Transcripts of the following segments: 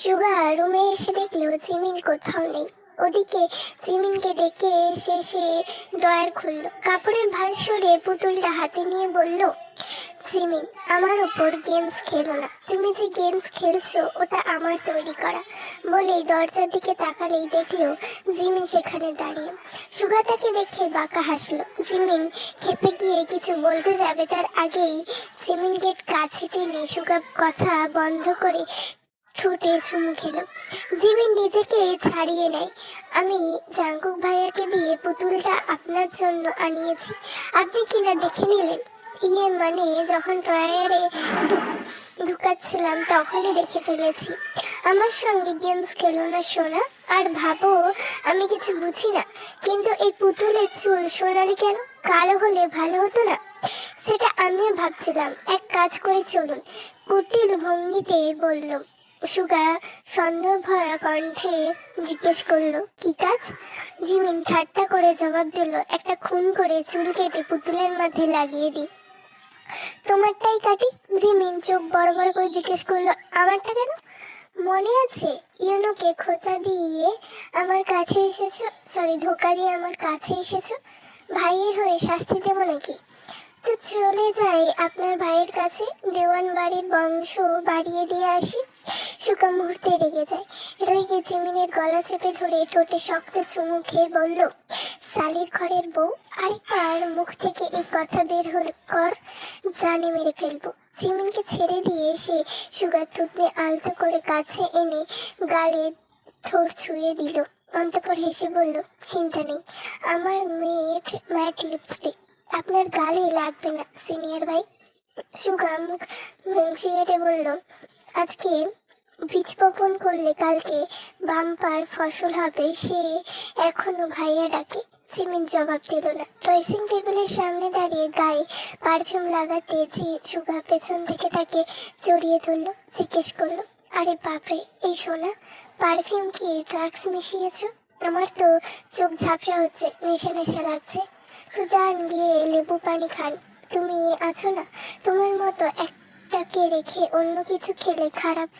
সুগা রুমে এসে দেখলো জিমিন কোথাও নেই। ওদিকে জিমিনকে ডেকে এসে সে ড্রয়ার খুললো, কাপড়ের ভাঁজ সরিয়ে পুতুলটা হাতে নিয়ে বলল, জিমিন, আমার ওপর গেমস খেলো না। তুমি যে গেমস খেলছো ওটা আমার তৈরি করা। বলেই দরজার দিকে তাকালেই দেখলো জিমিন সেখানে দাঁড়িয়ে। সুগা তাকে দেখে বাঁকা হাসলো। জিমিন খেপে গিয়ে কিছু বলতে যাবে তার আগেই জিমিন গেট কাছে টেনে সুগা কথা বন্ধ করে ঠোঁটে চুমু খেলো। জিমিন নিজেকে ছাড়িয়ে নেয়। আমি জাঙ্কুক ভাইয়াকে দিয়ে পুতুলটা আপনার জন্য আনিয়েছি, আপনি কিনা দেখে নিলেন? ইয়ে মানে যখন ড্রয়ারে ঢুকাচ্ছিলাম তখনই দেখে ফেলেছি। আমার সঙ্গে গেমস খেলো না সোনা। আর ভাবো আমি কিছু বুঝি না, কিন্তু এই পুতুলের চুল সোনালি কেন? কালো হলে ভালো হতো না? সেটা আমিও ভাবছিলাম। এক কাজ করে চলুন, কুটিল ভঙ্গিতে বলল সুগা। সন্দেহ ভরা কণ্ঠে জিজ্ঞেস করলো, কি কাজ? জিমিন ঠাট্টা করে জবাব দিল, একটা খুন করে চুল কেটে পুতুলের মধ্যে লাগিয়ে দিই। তোমারটাই কাটি। জিমিন চোখ বড় বড় করে জিজ্ঞেস করলো, আমারটা কেন? মনে আছে ইউনোকে খোঁচা দিয়ে আমার কাছে এসেছো, সরি ধোকা দিয়ে আমার কাছে এসেছো? ভাইয়ের হয়ে শাস্তি দেবো নাকি? তো চলে যাই আপনার ভাইয়ের কাছে, দেওয়ান বাড়ির বংশ বাড়িয়ে দিয়ে আসি। সুকা মুহূর্তে রেগে যায়। রেগে জিমিনের গলা চেপে ধরে ঠোঁটে শক্ত চুমু খেয়ে বলল, সালির ঘরের বউ, আরেকবার মুখ থেকে এই কথা বের হলে কর, জানে মেরে ফেলবো। জিমিনকে ছেড়ে দিয়ে সে সুগার থুতনি আলতো করে কাছে এনে গালে ঠোঁট ছুঁয়ে দিল। অন্তঃপর হেসে বলল, চিন্তা নেই, আমার ম্যাট লিপস্টিক আপনার গালে লাগবে না সিনিয়র ভাই। সুগা মুখ ভেঙচি কেটে বলল, আজকে বীজ বপন করলে কালকে বাম্পার ফসল হবে, সে এখনো ভাইয়া ডাকে। জিমিন জবাব দিল না। ড্রেসিং টেবিলের সামনে দাঁড়িয়ে গায়ে পারফিউম লাগাতে সুগা পেছন থেকে তাকে জড়িয়ে ধরলো, জিজ্ঞেস করলো, আরে বাপরে, এই সোনা, পারফিউম কি ড্রাগস মিশিয়েছো? আমার তো চোখ ঝাপসা হচ্ছে, নেশা নেশা লাগছে। তো যান গিয়ে লেবু পানি খান। তুমি আছো না, তোমার মতো একটাকে রেখে অন্য কিছু খেলে খারাপ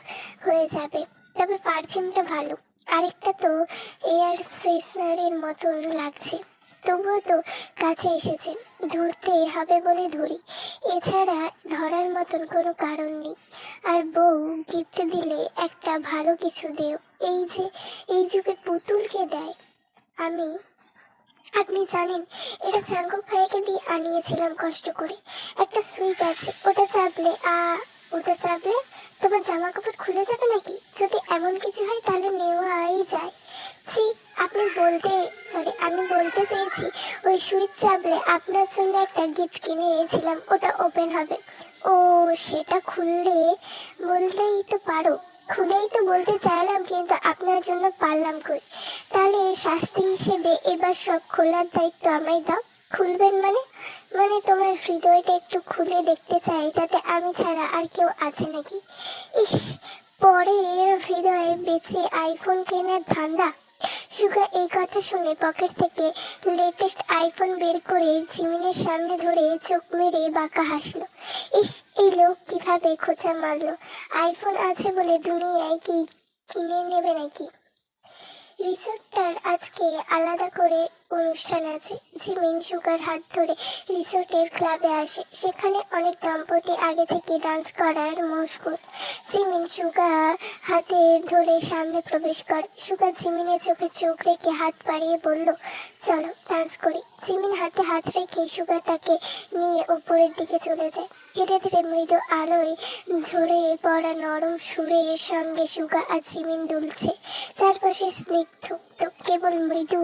হয়ে যাবে। তবে পারফিউমটা ভালো, আরেকটা তো এয়ার ফ্রেশনারের মতন লাগছে। তবুও তো কাছে এসেছেন, ধরতে হবে বলে ধরি, এছাড়া ধরার মতন কোনো কারণ নেই। আর বউ গিফট দিলে একটা ভালো কিছু দেও। এই যে এই যুগে পুতুলকে দেয়। আপনি জানেন এটা জাঙ্কুক ভাইয়াকে দিয়ে আনিয়েছিলাম কষ্ট করে। একটা সুইচ আছে, ওটা চাপলে তোমার জামা কাপড় খুলে যাবে নাকি? যদি এমন কিছু হয় তাহলে নেওয়াই যায়। ছি, আমি বলতে চেয়েছি ওই সুইচ চাপলে আপনার জন্য একটা গিফট কিনে এনেছিলাম, ওটা ওপেন হবে। ও, সেটা খুলেই তো বলতে চাইলাম, কিন্তু আপনার জন্য পারলাম কই। তাহলে শাস্তি হিসেবে এবার সব খোলার দায়িত্ব আমায় দাও। খুলবেন মানে? তোমার হৃদয়টা একটু খুলে দেখতে চাই, তাতে আমি ছাড়া আর কেউ আছে নাকি? ইস, পরের হৃদয়ে বেঁচে আইফোন কেনার ধান্দা। সুগা এই কথা শুনে পকেট থেকে লেটেস্ট আইফোন বের করে জিমিনের সামনে ধরে চোখ মেরে বাঁকা হাসলো। ইস, এই লোক কিভাবে খোঁচা মারলো! আইফোন আছে বলে দুনিয়ায় কি কিনে নেবে নাকি? রিসোর্টটার আজকে আলাদা করে অনুষ্ঠান আছে। জিমিন সুগার হাত ধরে রিসোর্টের ক্লাবে আসে। সেখানে অনেক দম্পতি আগে থেকে ডান্স করার মশগুল। জিমিন সুগা হাতে ধরে সামনে প্রবেশ করে। সুগা জিমিনের চোখে চোখ রেখে হাত বাড়িয়ে বলল, চলো ডান্স করি। জিমিন হাতে হাত রেখে সুগা তাকে নিয়ে উপরের দিকে চলে যায়। ধীরে ধীরে মৃদু আলোয় ঝরে পড়া নরম সুরের সঙ্গে সুগা আর জিমিন দুলছে। চারপাশে স্নিগ্ধ কেবল মৃদু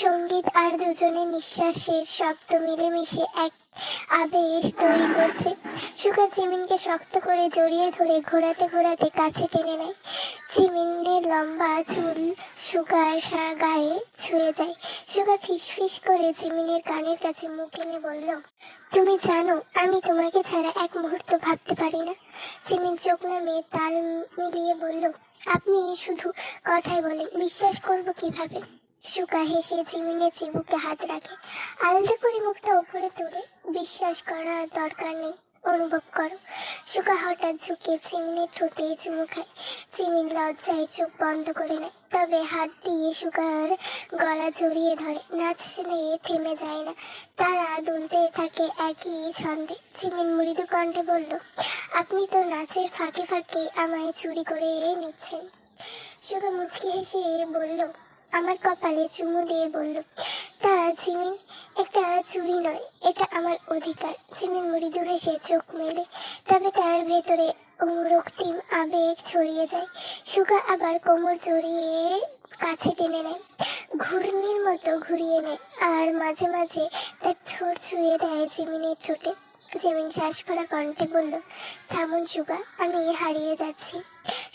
সঙ্গীত আর দুজনের নিঃশ্বাসের শব্দ মিলেমিশে এক আবেশ তৈরি করছে। সুগা জিমিনকে শক্ত করে জড়িয়ে ধরে ঘোরাতে ঘোরাতে কাছে টেনে নেয়। জিমিনের লম্বা চুল সুগার গায়ে ছুঁয়ে যায়। সুগা ফিস ফিস করে জিমিনের কানের কাছে মুখ এনে বলল, তুমি জানো আমি তোমাকে ছাড়া এক মুহূর্ত ভাবতে পারি না। জিমিন চোখ নামিয়ে তাল মিলিয়ে বলল, আপনি শুধু কথাই বলেন, বিশ্বাস করব কিভাবে? সুগা হেসে জিমিনের চিবুকে হাত রাখে, আলাদা করে মুখটা উপরে তুলে, বিশ্বাস করার দরকার নেই, অনুভব করো। সুগা হঠাৎ ঝুঁকে জিমিনের ঠোঁটে চুমু খায়। জিমিন লজ্জায় চোখ বন্ধ করে নেয়, তবে হাত দিয়ে সুগার গলা জড়িয়ে ধরে। নাচ থেমে যায় না, তারা দুলতে থাকে একই ছন্দে। জিমিন মৃদু কণ্ঠে বলল, আপনি তো নাচের ফাঁকে ফাঁকে আমায় চুরি করে নিচ্ছেন। সুগা মুচকি হেসে বলল, আমার কপালে চুমু দিয়ে বলল, তা জিমিন, একটা চুরি নয়, এটা আমার অধিকার। জিমিন মৃদু হেসে চোখ মেলে, তবে তার ভেতরে রক্তিম আবেগ ছড়িয়ে যায়। সুগা আবার কোমর জড়িয়ে কাছে টেনে নেয়, ঘূর্ণির মতো ঘুরিয়ে নেয়, আর মাঝে মাঝে তার ঠোঁট ছুঁয়ে দেয় জিমিনের ঠোঁটে। জিমিন শ্বাস ভরা কণ্ঠে বলল, থামুন সুগা, আমি হারিয়ে যাচ্ছি।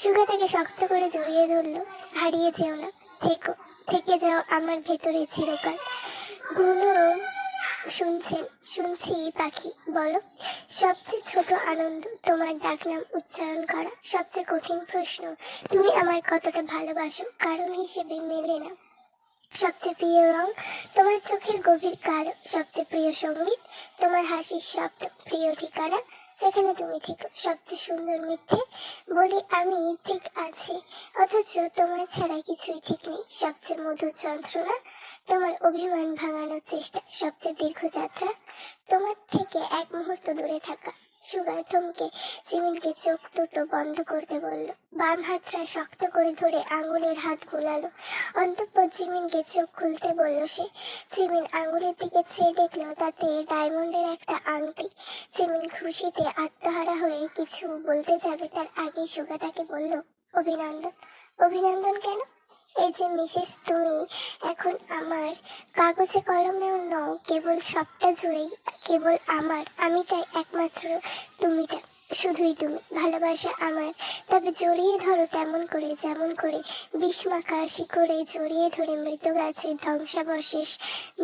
সুগা তাকে শক্ত করে জড়িয়ে ধরল, হারিয়ে যেও না, থেকো, থেকে যাও আমার ভেতরে চিরকাল। গুলো শুনছি পাখি, বলো, সবচেয়ে ছোট আনন্দ তোমার ডাকনাম উচ্চারণ করা, সবচেয়ে কঠিন প্রশ্ন তুমি আমার কতটা ভালোবাসো কারণ হিসেবে মেলে না, সবচেয়ে প্রিয় রং তোমার চোখের গভীর কালো, সবচেয়ে প্রিয় সঙ্গীত তোমার হাসির শব্দ, প্রিয় ঠিকানা যেখানে তুমি থেকো, সবচেয়ে সুন্দর মিথ্যে বলি আমি ঠিক আছি অথচ তোমার ছাড়া কিছুই ঠিক নেই, সবচেয়ে মধুর যন্ত্রণা তোমার অভিমান ভাঙানোর চেষ্টা, সবচেয়ে দীর্ঘ যাত্রা তোমার থেকে এক মুহূর্ত দূরে থাকা। সুগা থমকে জিমিনকে চোখ দুটো বন্ধ করতে বলল, বাম হাতটা শক্ত করে ধরে আঙুলের হাত গোলালো। অন্তঃপর জিমিনকে চোখ খুলতে বলল সে। জিমিন আঙুলের দিকে চেয়ে দেখলো তাতে ডায়মন্ডের একটা আংটি। জিমিন খুশিতে আত্মহারা হয়ে কিছু বলতে যাবে তার আগে সুগা তাকে বলল, অভিনন্দন। অভিনন্দন কেন? এই যে মিসেস, তুমি এখন আমার, কাগজে কলমেও নও, কেবল সবটা জুড়েই কেবল আমার, আমিটাই একমাত্র তুমিটা, শুধুই তুমি, ভালোবাসা আমার। তবে জড়িয়ে ধরো তেমন করে যেমন করে বিষ্মাকা শিকড়ে জড়িয়ে ধরে মৃত গাছের ধ্বংসাবশেষ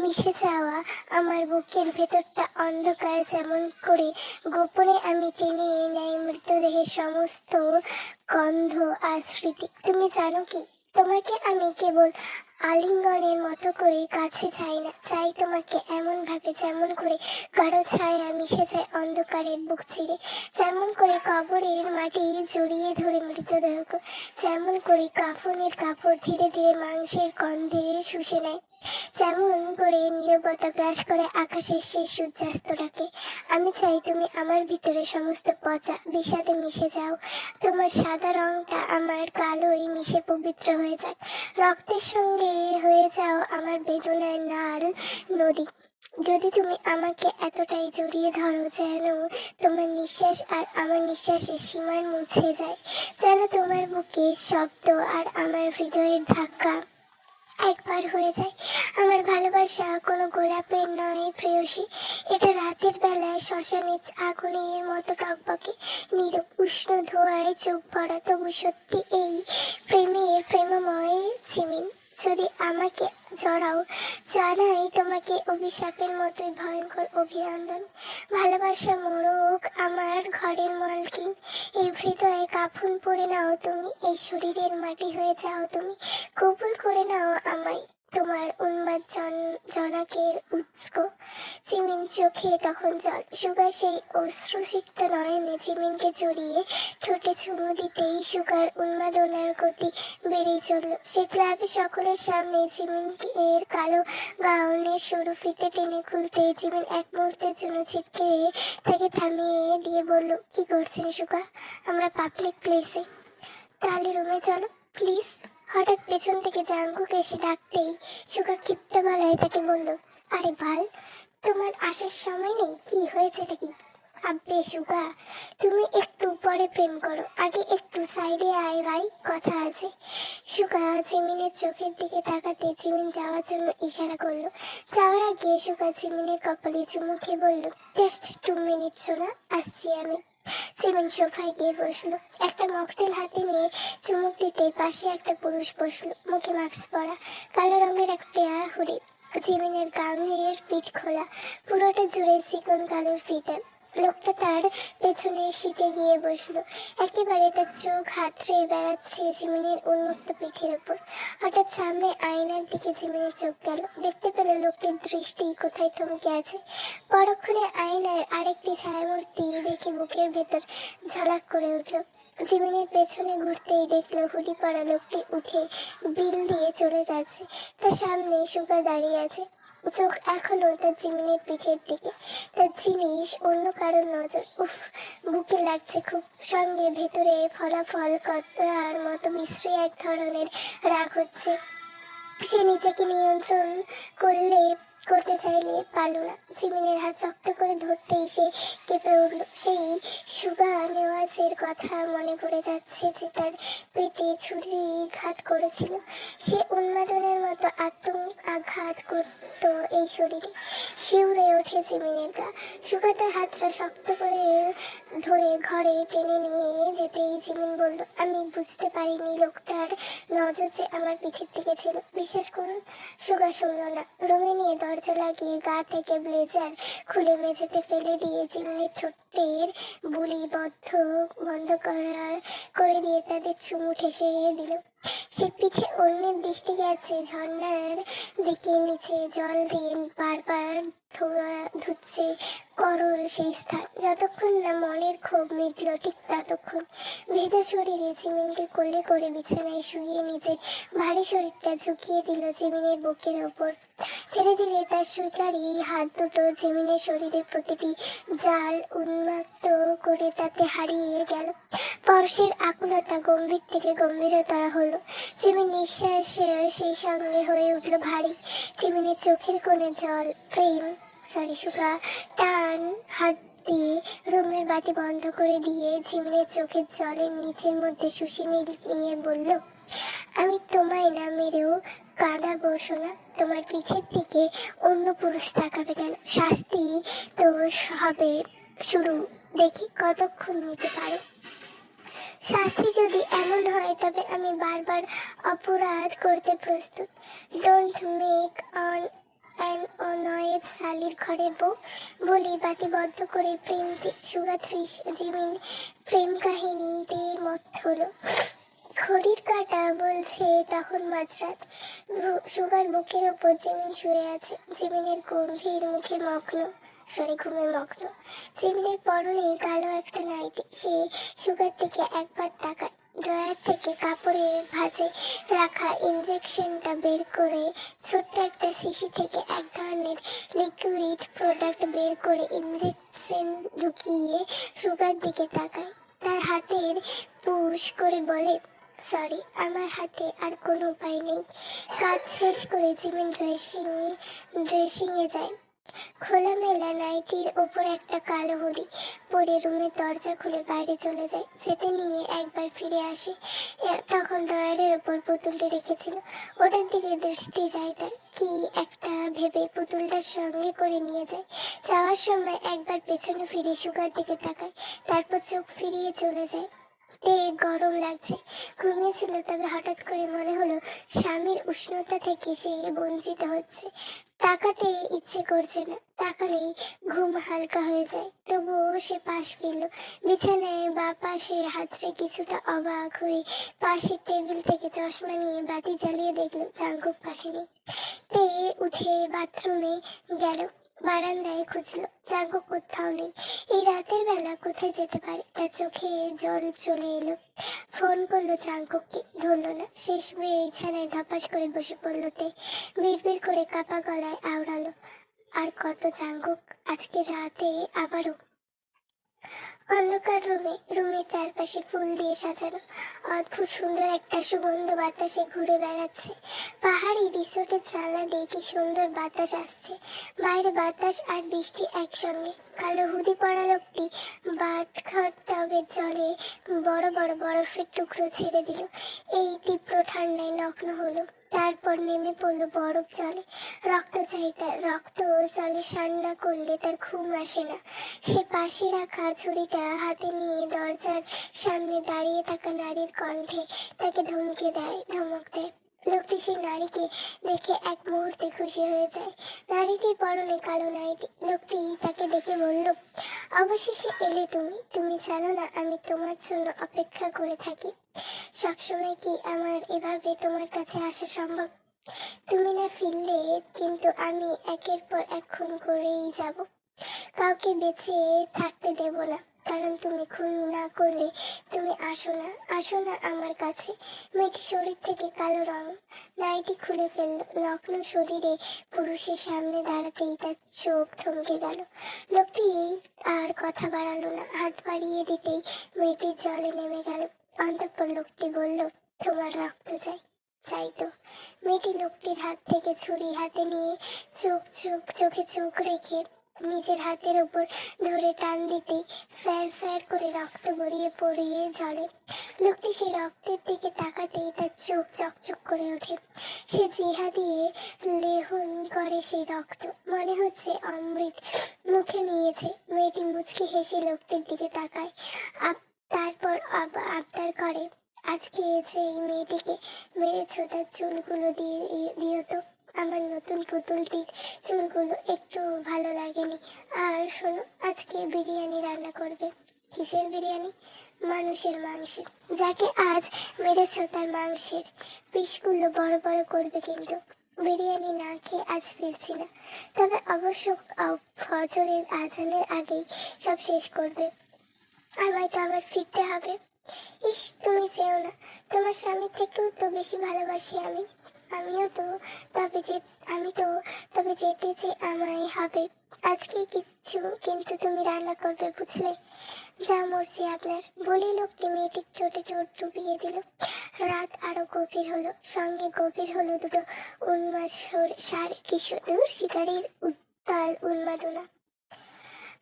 মিশে যাওয়া আমার বুকের ভেতরটা অন্ধকার, যেমন করে গোপনে আমি টেনে নেই মৃতদেহের সমস্ত গন্ধ আর স্মৃতি। তুমি জানো কি, তোমাকে আমি কেবল আলিঙ্গনের মতো করে কাছে চাই না, চাই তোমাকে এমন ভাবে যেমন করে গাঢ় ছায়া মিশে যায় অন্ধকারের বুক চিরে, যেমন করে কবরের মাটি জড়িয়ে ধরে মৃতদেহকে, যেমন করে কাফনের কাপড় ধীরে ধীরে মাংসের গন্ধে শুষে নেয়, যেমন করে নীরবতা গ্রাস করে আকাশের শেষ সূর্যাস্তটাকে। আমি চাই তুমি আমার ভিতরে সমস্ত পচা বিষাদে মিশে যাও, তোমার সাদা রংটা আমার কালোই মিশে পবিত্র হয়ে যাক, রক্তের সঙ্গে হয়ে যাও আমার বেদনার নাল নদী। যদি তুমি আমাকে এতটাই জড়িয়ে ধরো যেন তোমার নিঃশ্বাস আর আমার নিঃশ্বাসের সীমার মুছে যায়, যেন তোমার বুকের শব্দ আর আমার হৃদয়ের ধাক্কা একবার হয়ে যায়। আমার ভালোবাসা কোনো গোলাপের নয় প্রেয়সী, এটা রাতের বেলায় শ্মশানের আগুনের মতো টকবকে নীরব উষ্ণ ধোঁয়ায় চোখ ভরা, তবু সত্যি এই প্রেমময় জিমিন। যদি আমাকে জড়াও, জানাই তোমাকে অভিশাপের মতোই ভয়ঙ্কর অভিনন্দন। ভালোবাসা মোরক আমার ঘরের মালকিন, এই হৃদয়ে কাফন পরে নাও তুমি, এই শরীরের মাটি হয়ে যাও তুমি, কবুল করে নাও আমায় তোমার উন্মাদ জনকের উৎস। জিমিন চোখে তখন জল, সুগার সেই অশ্রুসিক্ত নয়নে জিমিনকে জড়িয়ে ঠোঁটে চুমু দিতেই সুগার উন্মাদনার গতি বেড়েই চলল। সে ক্লাবে সকলের সামনে জিমিনের কালো গাউনের সরু ফিতে টেনে খুলতে জিমিন এক মুহূর্তের জন্য ছিটকে তাকে থামিয়ে দিয়ে বলল, কি করছেন সুগা? আমরা পাবলিক প্লেসে, তাহলে রুমে চলো প্লিজ। হঠাৎ পেছন থেকে জাঙ্কুকে এসে ডাকতেই সুগা ক্ষিপ্ত গলায় তাকে বলল, আরে বাল, তোমার আসার সময় নেই, কি হয়েছেটা কি? আব্বে সুগা, তুমি একটু পরে প্রেম করো, আগে একটু সাইডে আয় ভাই, কথা আছে। সুগা জিমিনের চোখের দিকে তাকাতে জিমিন যাওয়ার জন্য ইশারা করলো। যাওয়ার আগে সুগা জিমিনের কপালে চুমু খেয়ে বলল, জাস্ট 2 মিনিট সোনা, আসছি আমি। জিমিন সোফায় গিয়ে বসলো, একটা মকটেল হাতে নিয়ে চুমুক দিতে পাশে একটা পুরুষ বসলো, মুখে মাস্ক পরা, কালো রঙের একটা হুডি। জিমিনের গাউনের পিঠ খোলা, পুরোটা জুড়ে চিকন কালো ফিতে, লোকটা তার পেছনের সিটে গিয়ে বসলো। একেবারে তার চোখ হাতড়ে বেড়াচ্ছে জিমিনের উন্মুক্ত পিঠের উপর। হঠাৎ সামনে আয়নার দিকে জিমিনের চোখ গেল। দেখতে পেল লোকটির দৃষ্টি কোথায় থমকে আছে। পরক্ষণে আয়নার আরেকটি ছায়ামূর্তি দেখে বুকের ভেতর ঝলাক করে উঠল। জিমিনের পেছনে ঘুরতেই দেখলো হুডি পরা লোকটি উঠে বিল দিয়ে চলে যাচ্ছে। তার সামনে সুগা দাঁড়িয়ে আছে, চোখ এখনো তার জিমিনের পিঠের দিকে। তার জিনিস অন্য কারোর নজর। উফ, বুকে লাগছে খুব। সঙ্গে ভেতরে ফলাফল কতরার মতো বিশ্রী এক ধরনের রাগ হচ্ছে। সে নিজেকে নিয়ন্ত্রণ করতে চাইলে পারল না। জিমিনের হাত শক্ত করে ধরতেই সে কেঁপে উঠল। সেই সুগা নেওয়াজের কথা মনে পড়ে যাচ্ছে যে তার পেটে ছুরিঘাত করেছিল। সে উন্মাদনের মতো আঘাত করত এই শরীরে। শিউরে ওঠে জিমিনের গা। সুগা তার হাতটা শক্ত করে ধরে ঘরে টেনে নিয়ে যেতেই জিমিন বলল, আমি বুঝতে পারিনি লোকটার নজর যে আমার পিঠের দিকে ছিল। বিশ্বাস করুন। সুগা শুনল না। রুমে নিয়ে দরজা লাগিয়ে গা থেকে ব্লেজার খুলে মেঝেতে ফেলে দিয়ে জিমিনের ঠোঁটের বুলি বন্ধ করে দিয়ে তাদের চুমু ঠেসে দিল। সে পিঠে অন্যের দৃষ্টি গেছে ঝর্ণার দিকে। নিচে জল দিয়ে বারবার ধুচ্ছে করল সেই স্থান। যতক্ষণ না মনের ক্ষোভ মিটল ঠিক ততক্ষণ। ভেজা শরীরে জিমিনকে কোলে করে বিছানায় শুয়ে নিজের ভারী শরীরটা ঝুঁকিয়ে দিল জিমিনের বুকের ওপর। ধীরে ধীরে তার সুইকারী হাত দুটো জিমিনের শরীরের প্রতিটি জাল উন্মুক্ত করে তাতে হারিয়ে গেল। স্পর্শের আকুলতা গম্ভীর থেকে গম্ভীরতর হলো। জিমিন নিঃশ্বাস সেই সঙ্গে হয়ে উঠল ভারী। জিমিনের চোখের কোণে জল। সুগা টান হাত দিয়ে রুমের বাতি বন্ধ করে দিয়ে জিমিনের চোখের জলের নিচের মধ্যে শুষে নিয়ে বলল, আমি তোমায় না মেরেও কাঁদাবো সোনা। তোমার পিঠের দিকে অন্য পুরুষ তাকাবে কেন? শাস্তি তো হবে শুরু। দেখি কতক্ষণ নিতে পারো। শাস্তি যদি এমন হয় তবে আমি বারবার অপরাধ করতে প্রস্তুত। ডোন্ট মেক অন নয়েজ শালির ঘরের বউ। বলি বাতি বন্ধ করে সুগা জিমিন প্রেম কাহিনীতে মত্ত হলো। ঘড়ির কাঁটা বলছে তখন মাঝরাত। সুগার বুকের ওপর জিমিন শুয়ে আছে। জিমিনের গম্ভীর মুখে ঘুমে মগ্ন। জিমিনের পরনে কালো একটা নাইটি। সে সুগার থেকে একবার তাকায়। ড্রয়ার থেকে কাপড়ের ভাঁজে রাখা ইনজেকশনটা বের করে ছোট্ট একটা শিশি থেকে এক ধরনের লিকুইড প্রোডাক্ট বের করে ইনজেকশন ঢুকিয়ে সুগার দিকে তাকায়। তার হাতের পুশ করে বলে, সরি, আমার হাতে আর কোনো উপায় নেই। কাজ শেষ করে জিমিন ড্রেসিংয়ে যায়। খোলামেলা নাইটির ওপর একটা কালো হুডি পরে রুমের দরজা খুলে বাইরে চলে যায়। যেতে নিয়ে একবার ফিরে আসে। তখন ড্রয়ারের ওপর পুতুলটি রেখেছিল। ওটার দিকে দৃষ্টি যায় তার। কি একটা ভেবে পুতুলটার সঙ্গে করে নিয়ে যায়। যাওয়ার সময় একবার পেছনে ফিরে সুগার দিকে তাকায়, তারপর চোখ ফিরিয়ে চলে যায়। গরম লাগছে। ঘুমিয়েছিল, তবে হঠাৎ করে মনে হলো স্বামীর উষ্ণতা থেকে সে বঞ্চিত হচ্ছে। তাকাতে ইচ্ছে করছে না, তাকালেই ঘুম হালকা হয়ে যায়। তবুও সে পাশ ফিরল। বিছানায় বা পাশে হাতড়ে কিছুটা অবাক হয়ে পাশের টেবিল থেকে চশমা নিয়ে বাতি জ্বালিয়ে দেখলো জাঙ্কুক পাশে নেই। উঠে বাথরুমে গেল। বারান্দায় খুঁজলো, জাঙ্কুক কোথাও নেই। এই রাতের বেলা কোথায় যেতে পারে? তার চোখে জল চলে এলো। ফোন করলো জাঙ্কুককে, ধরলো না। শেষ বিছানায় ধপাস করে বসে পড়লো। বিড়বিড় করে কাপা গলায় আওড়ালো, আর কত জাঙ্কুক, আজকে রাতে আবারও। অন্ধকার রুমের চারপাশে ফুল দিয়ে সাজানো। অদ্ভুত সুন্দর একটা সুগন্ধ বাতাসে ঘুরে বেড়াচ্ছে। পাহাড়ি রিসোর্টের জানলা দিয়ে কি সুন্দর বাতাস আসছে। বাইরে বাতাস আর বৃষ্টি একসঙ্গে। কালো হুডি পরা লোকটি বাথঘর টবের জলে বড় বড় বরফের টুকরো ছেড়ে দিল। এই তীব্র ঠান্ডায় নগ্ন হলো। তারপর নেমে পড়লো বরফ জলে। রক্ত চাই তার। রক্ত জলে স্নান না করলে তার ঘুম আসে না। সে পাশে রাখা ছুরিটা হাতে নিয়ে দরজার সামনে দাঁড়িয়ে থাকা নারীর কণ্ঠে তাকে ধমক দেয়। লোকটি সেই নারীকে দেখে এক মুহূর্তে খুশি হয়ে যায়। নারীটির পরনে কালো নাইটি। লোকটি তাকে দেখে বলল, অবশেষে এলে তুমি। তুমি জানো না আমি তোমার জন্য অপেক্ষা করে থাকি। সবসময় কি আমার এভাবে তোমার কাছে আসা সম্ভব? তুমি না ফিরলে কিন্তু আমি একের পর এক খুন করেই যাব। কাউকে বেঁচে থাকতে দেব না, কারণ তুমি খুন না করলে। তুমি আসো না আমার কাছে। মেয়েটি শরীর থেকে কালো রং নাইটি খুলে ফেললো। নগ্ন শরীরে পুরুষের সামনে দাঁড়াতেই তার চোখ থমকে গেল। লোকটি আর কথা বাড়ালো না। হাত বাড়িয়ে দিতেই মেয়েটির জলে নেমে গেল। অন্তঃপর লোকটি বলল, তোমার রক্ত চাই। চাই তো। মেয়েটি লোকটির হাত থেকে ছুরি হাতে নিয়ে চোখে চোখ রেখে নিজের হাতের উপর ধরে টান দিতে ফ্যার ফ্যার করে রক্ত গড়িয়ে পড়িয়ে জলে। লোকটি সেই রক্তের দিকে তাকাতেই তার চোখ চকচক করে ওঠে। সে জিহা দিয়ে লেহন করে সেই রক্ত, মনে হচ্ছে অমৃত মুখে নিয়েছে। মেয়েটি মুচকি হেসে লোকটির দিকে তাকায়। তারপর আবদার করে, আজকে এসে এই মেয়েটিকে মেরেছ, তার চুলগুলো দিও তো। আমার নতুন পুতুলটির চুলগুলো একটু ভালো লাগেনি। আর শোনো, আজকে বিরিয়ানি রান্না করবে। কিসের বিরিয়ানি? মানুষের মাংসের। যাকে আজ মেরেছ তার মাংসের পিসগুলো বড় বড় করবে, কিন্তু বিরিয়ানি না খেয়ে আজ ফিরছি না। তবে অবশ্য ফজরের আজানের আগেই সব শেষ করবে। আমায় তো আবার ফিরতে হবে। ইস, তুমি চেও না। তোমার স্বামীর থেকেও তো বেশি ভালোবাসি আমি। আমি তো তবে যেতে যে আমায় হবে। আজকে কিছু কিন্তু তুমি রান্না করবে, বুঝলে? যা মর্জি আপনার। বলি লোকটি মেয়েটির চোটে চোট ডুবিয়ে দিল। রাত আরো গভীর হলো, সঙ্গে গভীর হলো দুটো উন্মাদ কিশোর শিকারীর উত্তাল উন্মাদনা।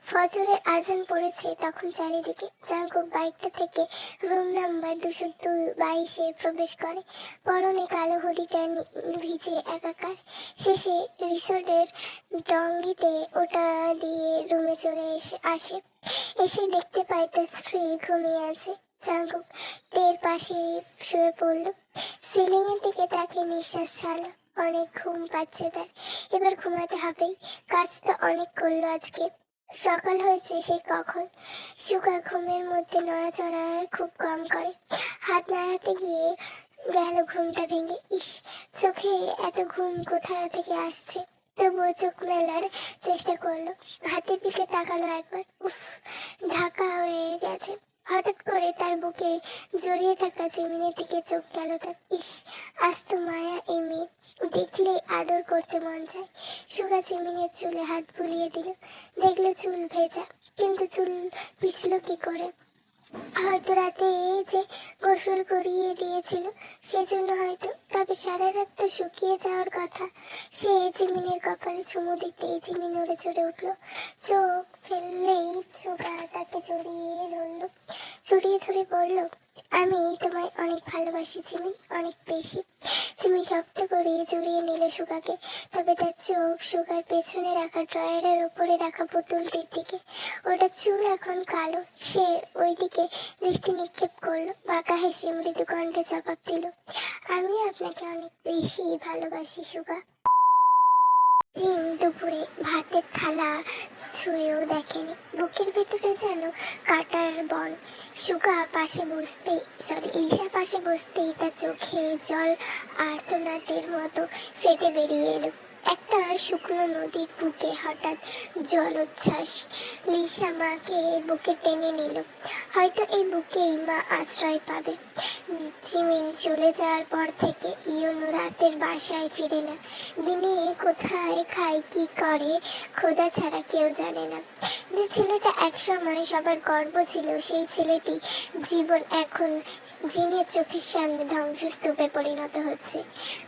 ফজরের আজান পড়েছে তখন চারিদিকে। জাঙ্কুক বাইকটা থেকে রুম নাম্বার 222-এ প্রবেশ করে। পরনে কালো হুডিটা ভিজে একাকার। শেষে রিসোর্টের ডঙ্গিতে ওটা দিয়ে রুমে চলে আসে। এসে দেখতে পায় তার স্ত্রী ঘুমিয়ে আছে। জাঙ্কুক তের পাশে শুয়ে পড়ল। সিলিং এর দিকে তাকে নিঃশ্বাস ছাড়ল। অনেক ঘুম পাচ্ছে তার। এবার ঘুমাতে হবেই। কাজ তো অনেক করলো আজকে। সকাল হয়েছে সেই কখন। সুগা ঘুমের মধ্যে নড়াচড়া খুব কম করে। হাত নাড়াতে গিয়ে গেল ঘুমটা ভেঙে। ইস, চোখে এত ঘুম কোথা থেকে আসছে? তবুও চোখ মেলার চেষ্টা করলো। হাতের দিকে তাকালো একবার। উফ, ঢাকা হয়ে গেছে। হঠাৎ করে তার বুকে জড়িয়ে থাকা জিমিনের দিকে চোখ গেল তার। ইস, আস্ত মায়া এই মেয়ে, দেখলেই আদর করতে মন চায়। সুগা জিমিনের চুলে হাত বুলিয়ে দিল। দেখলো চুল ভেজা, কিন্তু চুল পিছলো কি করে? হয়তো রাতে যে গোসল করিয়ে দিয়েছিল সেজন্য হয়তো। তবে সারা রাত তো শুকিয়ে যাওয়ার কথা। সে জিমিনের কপালে চুমু দিতেই জিমিন উড়ে চড়ে উঠলো। চোখ ফেললেই সুগা তাকে জড়িয়ে ধরে বলল, আমি তোমায় অনেক ভালোবাসি জিমিন, অনেক বেশি। জিমি শক্ত করে জড়িয়ে নিল সুগাকে। তবে তার চোখ সুগার পেছনে রাখা ড্রয়ারের উপরে রাখা পুতুলটির দিকে। ওটা চুল এখন কালো। সে ওই দিকে দৃষ্টি নিক্ষেপ করলো। বাঁকা হেসে মৃদু কণ্ঠে জবাব দিল, আমি আপনাকে অনেক বেশি ভালোবাসি সুগা। দিন দুপুরে ভাতের থালা ছুঁয়েও দেখেনি। বুকের ভেতরে যেন কাটার বন। লিসা পাশে বসতেই তার চোখে জল আর্তনাদের মতো ফেটে বেরিয়ে এলো। একটা শুকনো নদীর বুকে হঠাৎ জলোচ্ছ্বাস। লিসা মাকে বুকে টেনে নিল। হয়তো এই বুকেই মা আশ্রয় পাবে। জিমিন চলে যাওয়ার পর থেকে ইয়নো রাতের বাসায় ফিরে না। দিনে কোথায় খায় কি করে খোদা ছাড়া কেউ জানে না। যে ছেলেটা একসময় সবার গর্ব ছিল, সেই ছেলেটি জীবন এখন জিনের চোখের সামনে ধ্বংসস্তূপে পরিণত হচ্ছে।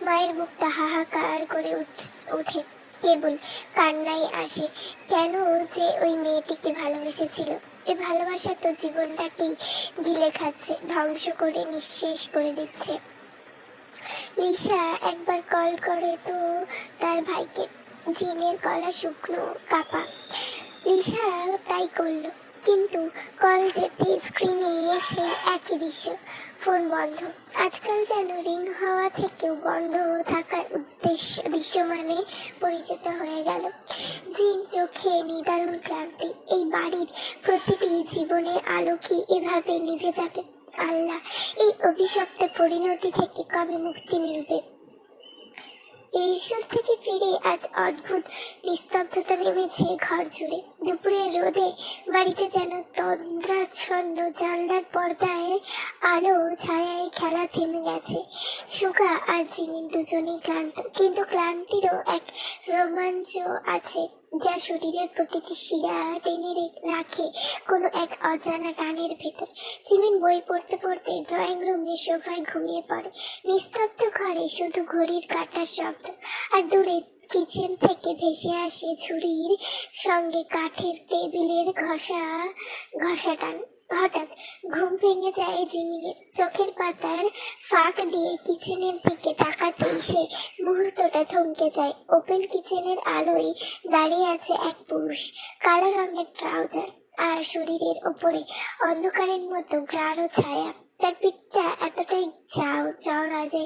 মায়ের বুকটা হাহাকার করে ওঠে। কেবল কান্নাই আসে। কেন যে ওই মেয়েটিকে ভালোবেসেছিল? এই ভালোবাসা তো জীবনটাকেই গিলে খাচ্ছে, ধ্বংস করে নিঃশেষ করে দিচ্ছে। লিসা একবার কল করে তো তার ভাইকে। জিনের গলা শুকনো কাপা। লিসা তাই করলো। কিন্তু কল যেতে স্ক্রিনে সেই একই দৃশ্য, ফোন বন্ধ। আজকাল যেন রিং হওয়া থেকেও বন্ধ থাকার দৃশ্য মানে পরিচিত হয়ে গেল। জিন চোখে নিদারুণ ক্লান্তি। এই বাড়ির প্রতিটি জীবনের আলো কি এভাবে নিভে যাবে? আল্লাহ, এই অভিশপ্ত পরিণতি থেকে কবে মুক্তি মিলবে? ঈশ্বর থেকে ফিরে আজ অদ্ভুত নিস্তব্ধতা নেমেছে ঘর জুড়ে। দুপুরের রোদে বাড়িটা যেন তন্দ্রাচ্ছন্ন, জানলার পর্দায় আলো ছায়ায় খেলা থেমে গেছে। সুগা আর জিমিন দুজনেই ক্লান্ত, কিন্তু ক্লান্তিরও এক রোমাঞ্চ আছে যা শরীরের প্রতিটি শিরা টেনে রাখে কোনো এক অজানা টানের ভেতর। জিমিন বই পড়তে পড়তে ড্রয়িং রুমে সোফায় ঘুমিয়ে পড়ে। নিস্তব্ধ ঘরে শুধু ঘড়ির কাঁটার শব্দ, আর দূরে কিচেন থেকে ভেসে আসে ঝুড়ির সঙ্গে কাঠের টেবিলের ঘষা ঘষা টান। হঠাৎ ঘুম ভেঙে যায় জিমিনের। চোখের পাতার ফাঁক দিয়ে কিচেনের দিকে তাকাতেই সে মুহূর্তটা থমকে যায়। ওপেন কিচেনের আলোয় দাঁড়িয়ে আছে এক পুরুষ, কালো রঙের ট্রাউজার আর শরীরের ওপরে অন্ধকারের মতো গাঢ় ছায়া। তার পিঠটা এতটাই চওড়া যে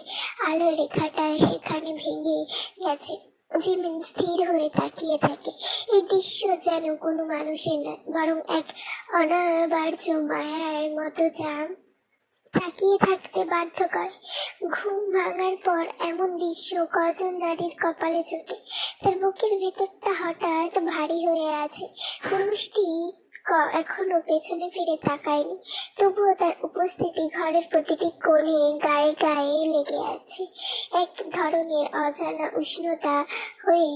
আলোর রেখাটা সেখানে ভেঙে গেছে। জিমিন স্থির হয়ে তাকিয়ে থাকে। এই দৃশ্য যেন কোনো মানুষের নয়, বরং এক অনাবার্য মায়ার মতো যা তাকিয়ে থাকতে বাধ্য করে। ঘুম ভাঙার পর এমন দৃশ্য কজন নারীর কপালে জোটে? তার বুকের ভেতরটা হঠাৎ ভারী হয়ে আছে। পুরুষটি এখনো পেছনে ফিরে তাকায়নি, তবুও তার উপস্থিতি ঘরের প্রতিটি কোণে গায়ে গায়ে লেগে আছে। এক ধরনের অজানা উষ্ণতা হয়ে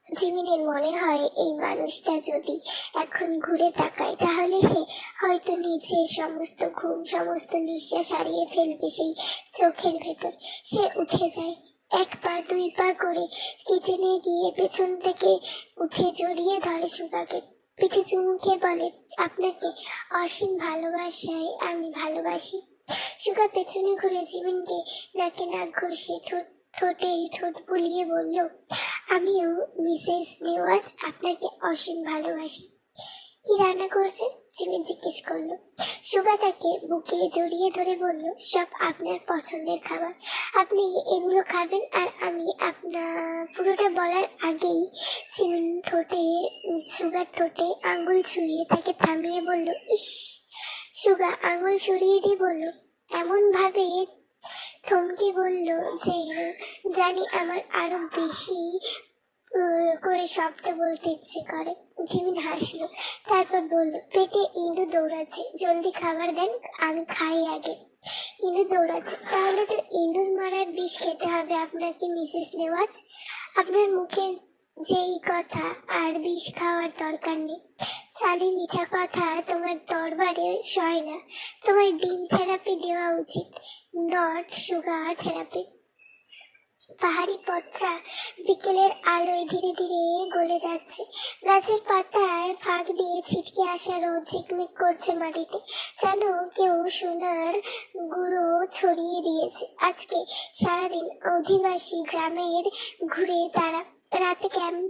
জিমিনের মনে হয় এই মানুষটা যদি এখন ঘুরে তাকায় তাহলে সে হয়তো নিজের সমস্ত ঘুম, সমস্ত নিঃশ্বাস হারিয়ে ফেলবে সেই চোখের ভেতর। সে উঠে যায়, এক পা দুই পা করে কিচেনে গিয়ে পেছন থেকে উঠে জড়িয়ে ধরে সুগাকে। পিঠে চুমুকে বলে, আপনাকে অসীম ভালোবাসায় আমি ভালোবাসি। সুগা পেছনে ঘুরে জিমিনকে নাকে নাক ঘষে ঠোঁটে ঠোঁট বুলিয়ে বলল, আমিও মিসেস নেওয়াজ আপনাকে অসীম ভালোবাসি। কি রান্না করছেন? জিমিন জিজ্ঞেস করলো। সুগা তাকে বুকে জড়িয়ে ধরে বলল, সব আপনার পছন্দের খাবার, আপনি এগুলো খাবেন। আর আমি আপনার পুরোটা বলার আগেই জিমিন সুগার ঠোঁটে আঙ্গুল ছুঁয়ে তাকে থামিয়ে বলল, ইস। সুগা আঙ্গুল সরিয়ে দিয়ে বলল, এমন ভাবে থমকে বলল যে জানি আমার আরো বেশি করে শব্দ বলতে ইচ্ছে করে। জিমিন হাসলো, তারপর বলল, পেটে ইঁদুর দৌড়াচ্ছে, জলদি খাবার দেন, আমি খাই আগে। ইঁদুর দৌড়াচ্ছে? তাহলে তো ইঁদুর মারার বিষ খেতে হবে আপনাকে মিসেস নেওয়াজ। আপনার মুখের যেই কথা, আর বিষ খাওয়ার দরকার নেই। সালি মিঠা কথা তোমার দরবারে সয় না। তোমার ডিম থেরাপি দেওয়া উচিত, নট সুগার থেরাপি। পাহাড়ি পত্রা বিকেলের আলোয় ধীরে ধীরে গলে যাচ্ছে। গাছের পাতার ফাঁক দিয়ে ছিটকে আসা রোদ ঝিকমিক করছে মাটিতে, যেন কেউ সোনার গুঁড়ো ছড়িয়ে দিয়েছে। আজকে সারাদিন অধিবাসী গ্রামের ঘুরে তারা রাতে ক্যাম্প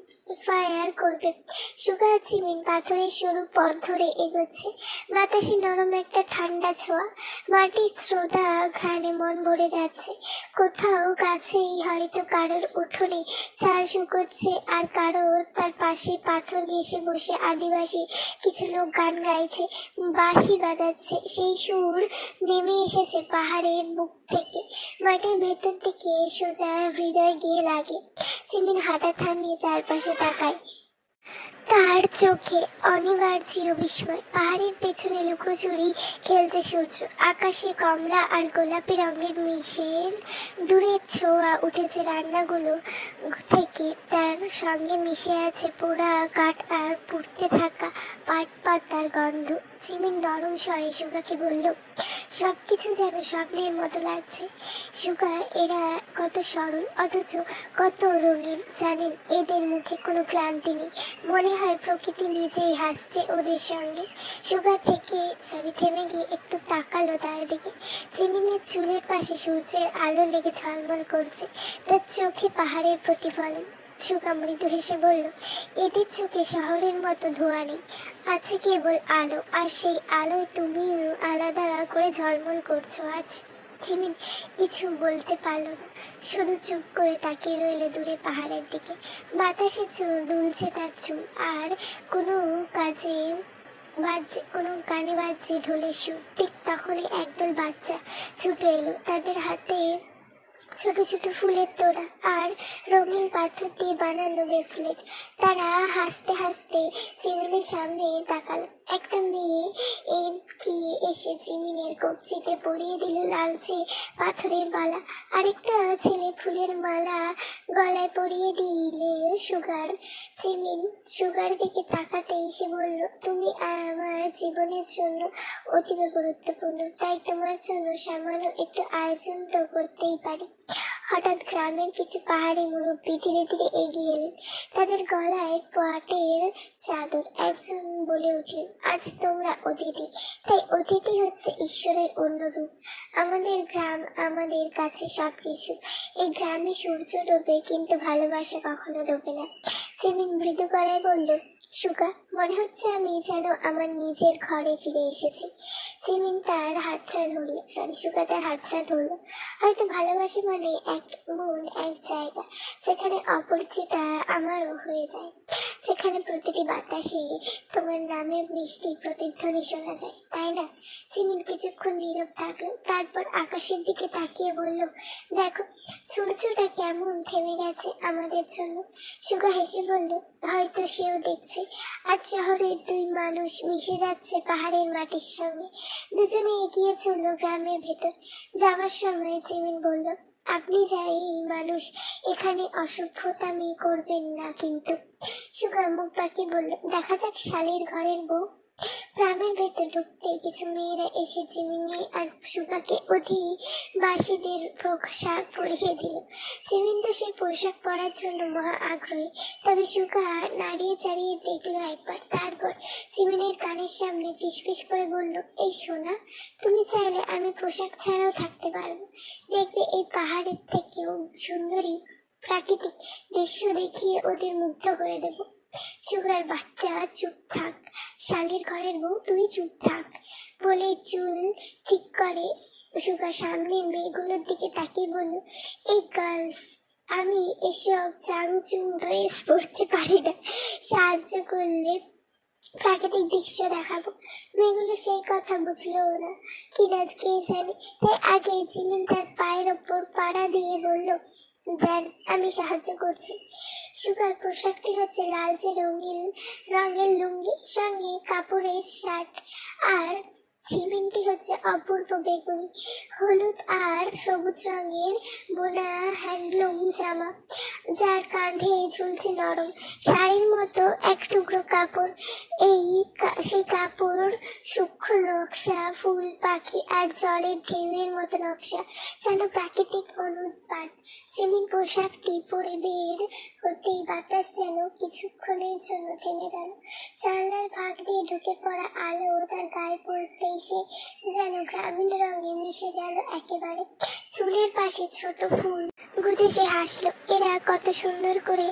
ফায়ার করবে। সুগা জিমিন পাথরের সরু পথ ধরে এগোচ্ছে। বাতাসে নরম একটা ঠান্ডা ছোঁয়া, মাটির শ্রোতা ঘ্রাণে মন ভরে যাচ্ছে। কোথাও কাছেই হয়তো কারোর উঠোনে চাল শুকোচ্ছে, আর কারোর তার পাশে পাথর ঘেঁষে বসে আদিবাসী কিছু লোক গান গাইছে, বাঁশি বাজাচ্ছে। সেই সুর নেমে এসেছে পাহাড়ের বুক থেকে, মাটির ভেতর থেকে সোজা হৃদয় গিয়ে লাগে। জিমিন হাঁটা থামিয়ে চারপাশে তাকায়। তার চোখে অনিবার্য বিস্ময়। পাহাড়ের পেছনে লুকোচুরি খেলছে সূর্য, আকাশে কমলা আর গোলাপি রঙের মিশের দূরের ছোঁয়া উঠেছে রান্নাগুলো থেকে। তার সঙ্গে মিশে আছে পোড়া কাঠ আর পুড়তে থাকা পাট পাতার গন্ধ। জিমিন নরম স্বরে সুগাকে বলল, সবকিছু যেন স্বপ্নের মতো লাগছে। সুগা, এরা কত সরল অথচ কত রঙিন। জানেন, এদের মুখে কোনো ক্লান্তি নেই, মনে হয় প্রকৃতি নিজেই হাসছে ওদের সঙ্গে। সুগা থেমে গিয়ে একটু তাকালো তার দিকে। জিমিনের চুলের পাশে সূর্যের আলো লেগে ঝলমল করছে, তার চোখে পাহাড়ের প্রতিফলন। সুগা মৃদু হেসে বলল, এদের চোখে শহরের মতো ধোঁয়া নেই, আছে কেবল আলো, আর সেই আলোয় তুমিও আলাদা করে ঝলমল করছো আজ। জিমিন কিছু বলতে পারলো না, শুধু চুপ করে তাকিয়ে রইল দূরে পাহাড়ের দিকে। বাতাসে দুলছে তার চুল, আর কোনো কাজে কোনো গানে বাজছে ঢোলের সুর। ঠিক তখনই একদল বাচ্চা ছুটে এলো, তাদের হাতে ছোট ছোট ফুলের তোড়া আর রঙিন পাথর দিয়ে বানানো ব্রেসলেট। তারা হাসতে হাসতে জিমিনের সামনে তাকালো। একটা মেয়ে কি এসে জিমিনের কবজিতে পরিয়ে দিল লালচে পাথরের মালা, আরেকটা ছেলে ফুলের মালা গলায় পরিয়ে দিলে জিমিন সুগার দিকে তাকাতে এসে বলল, তুমি আমার জীবনের জন্য অতীব গুরুত্বপূর্ণ, তাই তোমার জন্য সামান্য একটু আয়োজন তো করতেই পারি। হঠাৎ গ্রামের কিছু পাহাড়ি মুরব্বী ধীরে ধীরে এগিয়ে এলেন, তাদের গলায় পাটের চাদর। একজন বলে উঠলেন, আজ তোমরা অতিথি, তাই অতিথি হচ্ছে ঈশ্বরের অন্য রূপ। আমাদের গ্রাম আমাদের কাছে সবকিছু। এই গ্রামে সূর্য ডোবে, কিন্তু ভালোবাসা কখনো ডোবে না। জিমিন মৃদু গলায় বলল, সুগা, মনে হচ্ছে আমি যেন আমার নিজের ঘরে ফিরে এসেছি। জিমিন তার হাতটা ধরলো, সুগা তার হাতটা ধরলো। হয়তো ভালোবাসা মানে এক মন, এক জায়গা যেখানে অপরিচিতা আমারও হয়ে যায়, সেখানে প্রতিটি বাতাসে তোমার নামের মিষ্টি প্রতিধ্বনি শোনা যায়, তাই না? জিমিন কিছুক্ষণ নীরব থাকলো, তারপর আকাশের দিকে তাকিয়ে বলল, দেখো সূর্যটা কেমন থেমে গেছে আমাদের জন্য। সুগা হেসে বলল, হয়তো সেও দেখছে আজ শহরের দুই মানুষ মিশে যাচ্ছে পাহাড়ের মাটির সঙ্গে। দুজনে এগিয়ে চলল গ্রামের ভেতর। যাওয়ার সময় জিমিন বলল, আপনি যাই মানুষ, এখানে অসভ্যতামি করবেন না কিন্তু। সুগা মুখ বাঁকিয়ে বলল, দেখা যাক শালীর ঘরের বউ। গ্রামের ভেতর ঢুকতে কিছু মেয়েরা এসে জিমিনি আর সুগাকে অধিবাসীদের পোশাক পরিয়ে দিল। জিমিন তো সেই পোশাক পরার জন্য মহা আগ্রহী, তবে সুগা নাড়িয়ে চাড়িয়ে দেখলো একবার, তারপর জিমিনের কানের সামনে ফিসফিস করে বলল, এই সোনা, তুমি চাইলে আমি পোশাক ছাড়াও থাকতে পারবো। দেখবে এই পাহাড়ের থেকেও সুন্দরী প্রাকৃতিক দৃশ্য দেখিয়ে ওদের মুগ্ধ করে দেবো। সুগার, বাচ্চা চুপ থাক, শালীর ঘরের বউ তুই চুপ থাক বলে চুল ঠিক করে সুগা সামনের মেয়েগুলোর দিকে তাকিয়ে বলল, এই গার্লস, আমি এসব চাংচুং ড্রেস পরতে পারি না, সাহায্য করলে প্রাকৃতিক দৃশ্য দেখাবো। মেয়েগুলো সেই কথা বুঝলো না কিনা কে জানে, তাই আগে জিমিন তার পায়ের ওপর পাড়া দিয়ে বলল, দেন আমি সাহায্য করছি। সুগার পোশাকটি হচ্ছে লালচে রঙের লুঙ্গি, সঙ্গে কাপড়ের শার্ট, আর জিমিনটি হচ্ছে অপূর্ব বেগুনি, হলুদ আর সবুজ রঙের বোনা হ্যান্ডলুম জামা, যার কাঁধে ঝুলছে নরম শাড়ির মতো এক টুকরো কাপড়। সেই কাপড় সূক্ষ্ম নকশা, ফুল, পাখি আর জলের ঢেউয়ের মতো নকশা, যেন প্রাকৃতিক অনুৎপাত। জিমিন পোশাকটি পরে বের হতেই বাতাস যেন কিছুক্ষণের জন্য থেমে গেল। জানলার ফাঁক দিয়ে ঢুকে পড়া আলো তার গায়ে পড়তেই সে যেন গ্রামীণ রঙে মিশে গেল একেবারে। চুলের পাশে ছোট ফুল গুজে সে হাসলো। এরা কত সুন্দর করে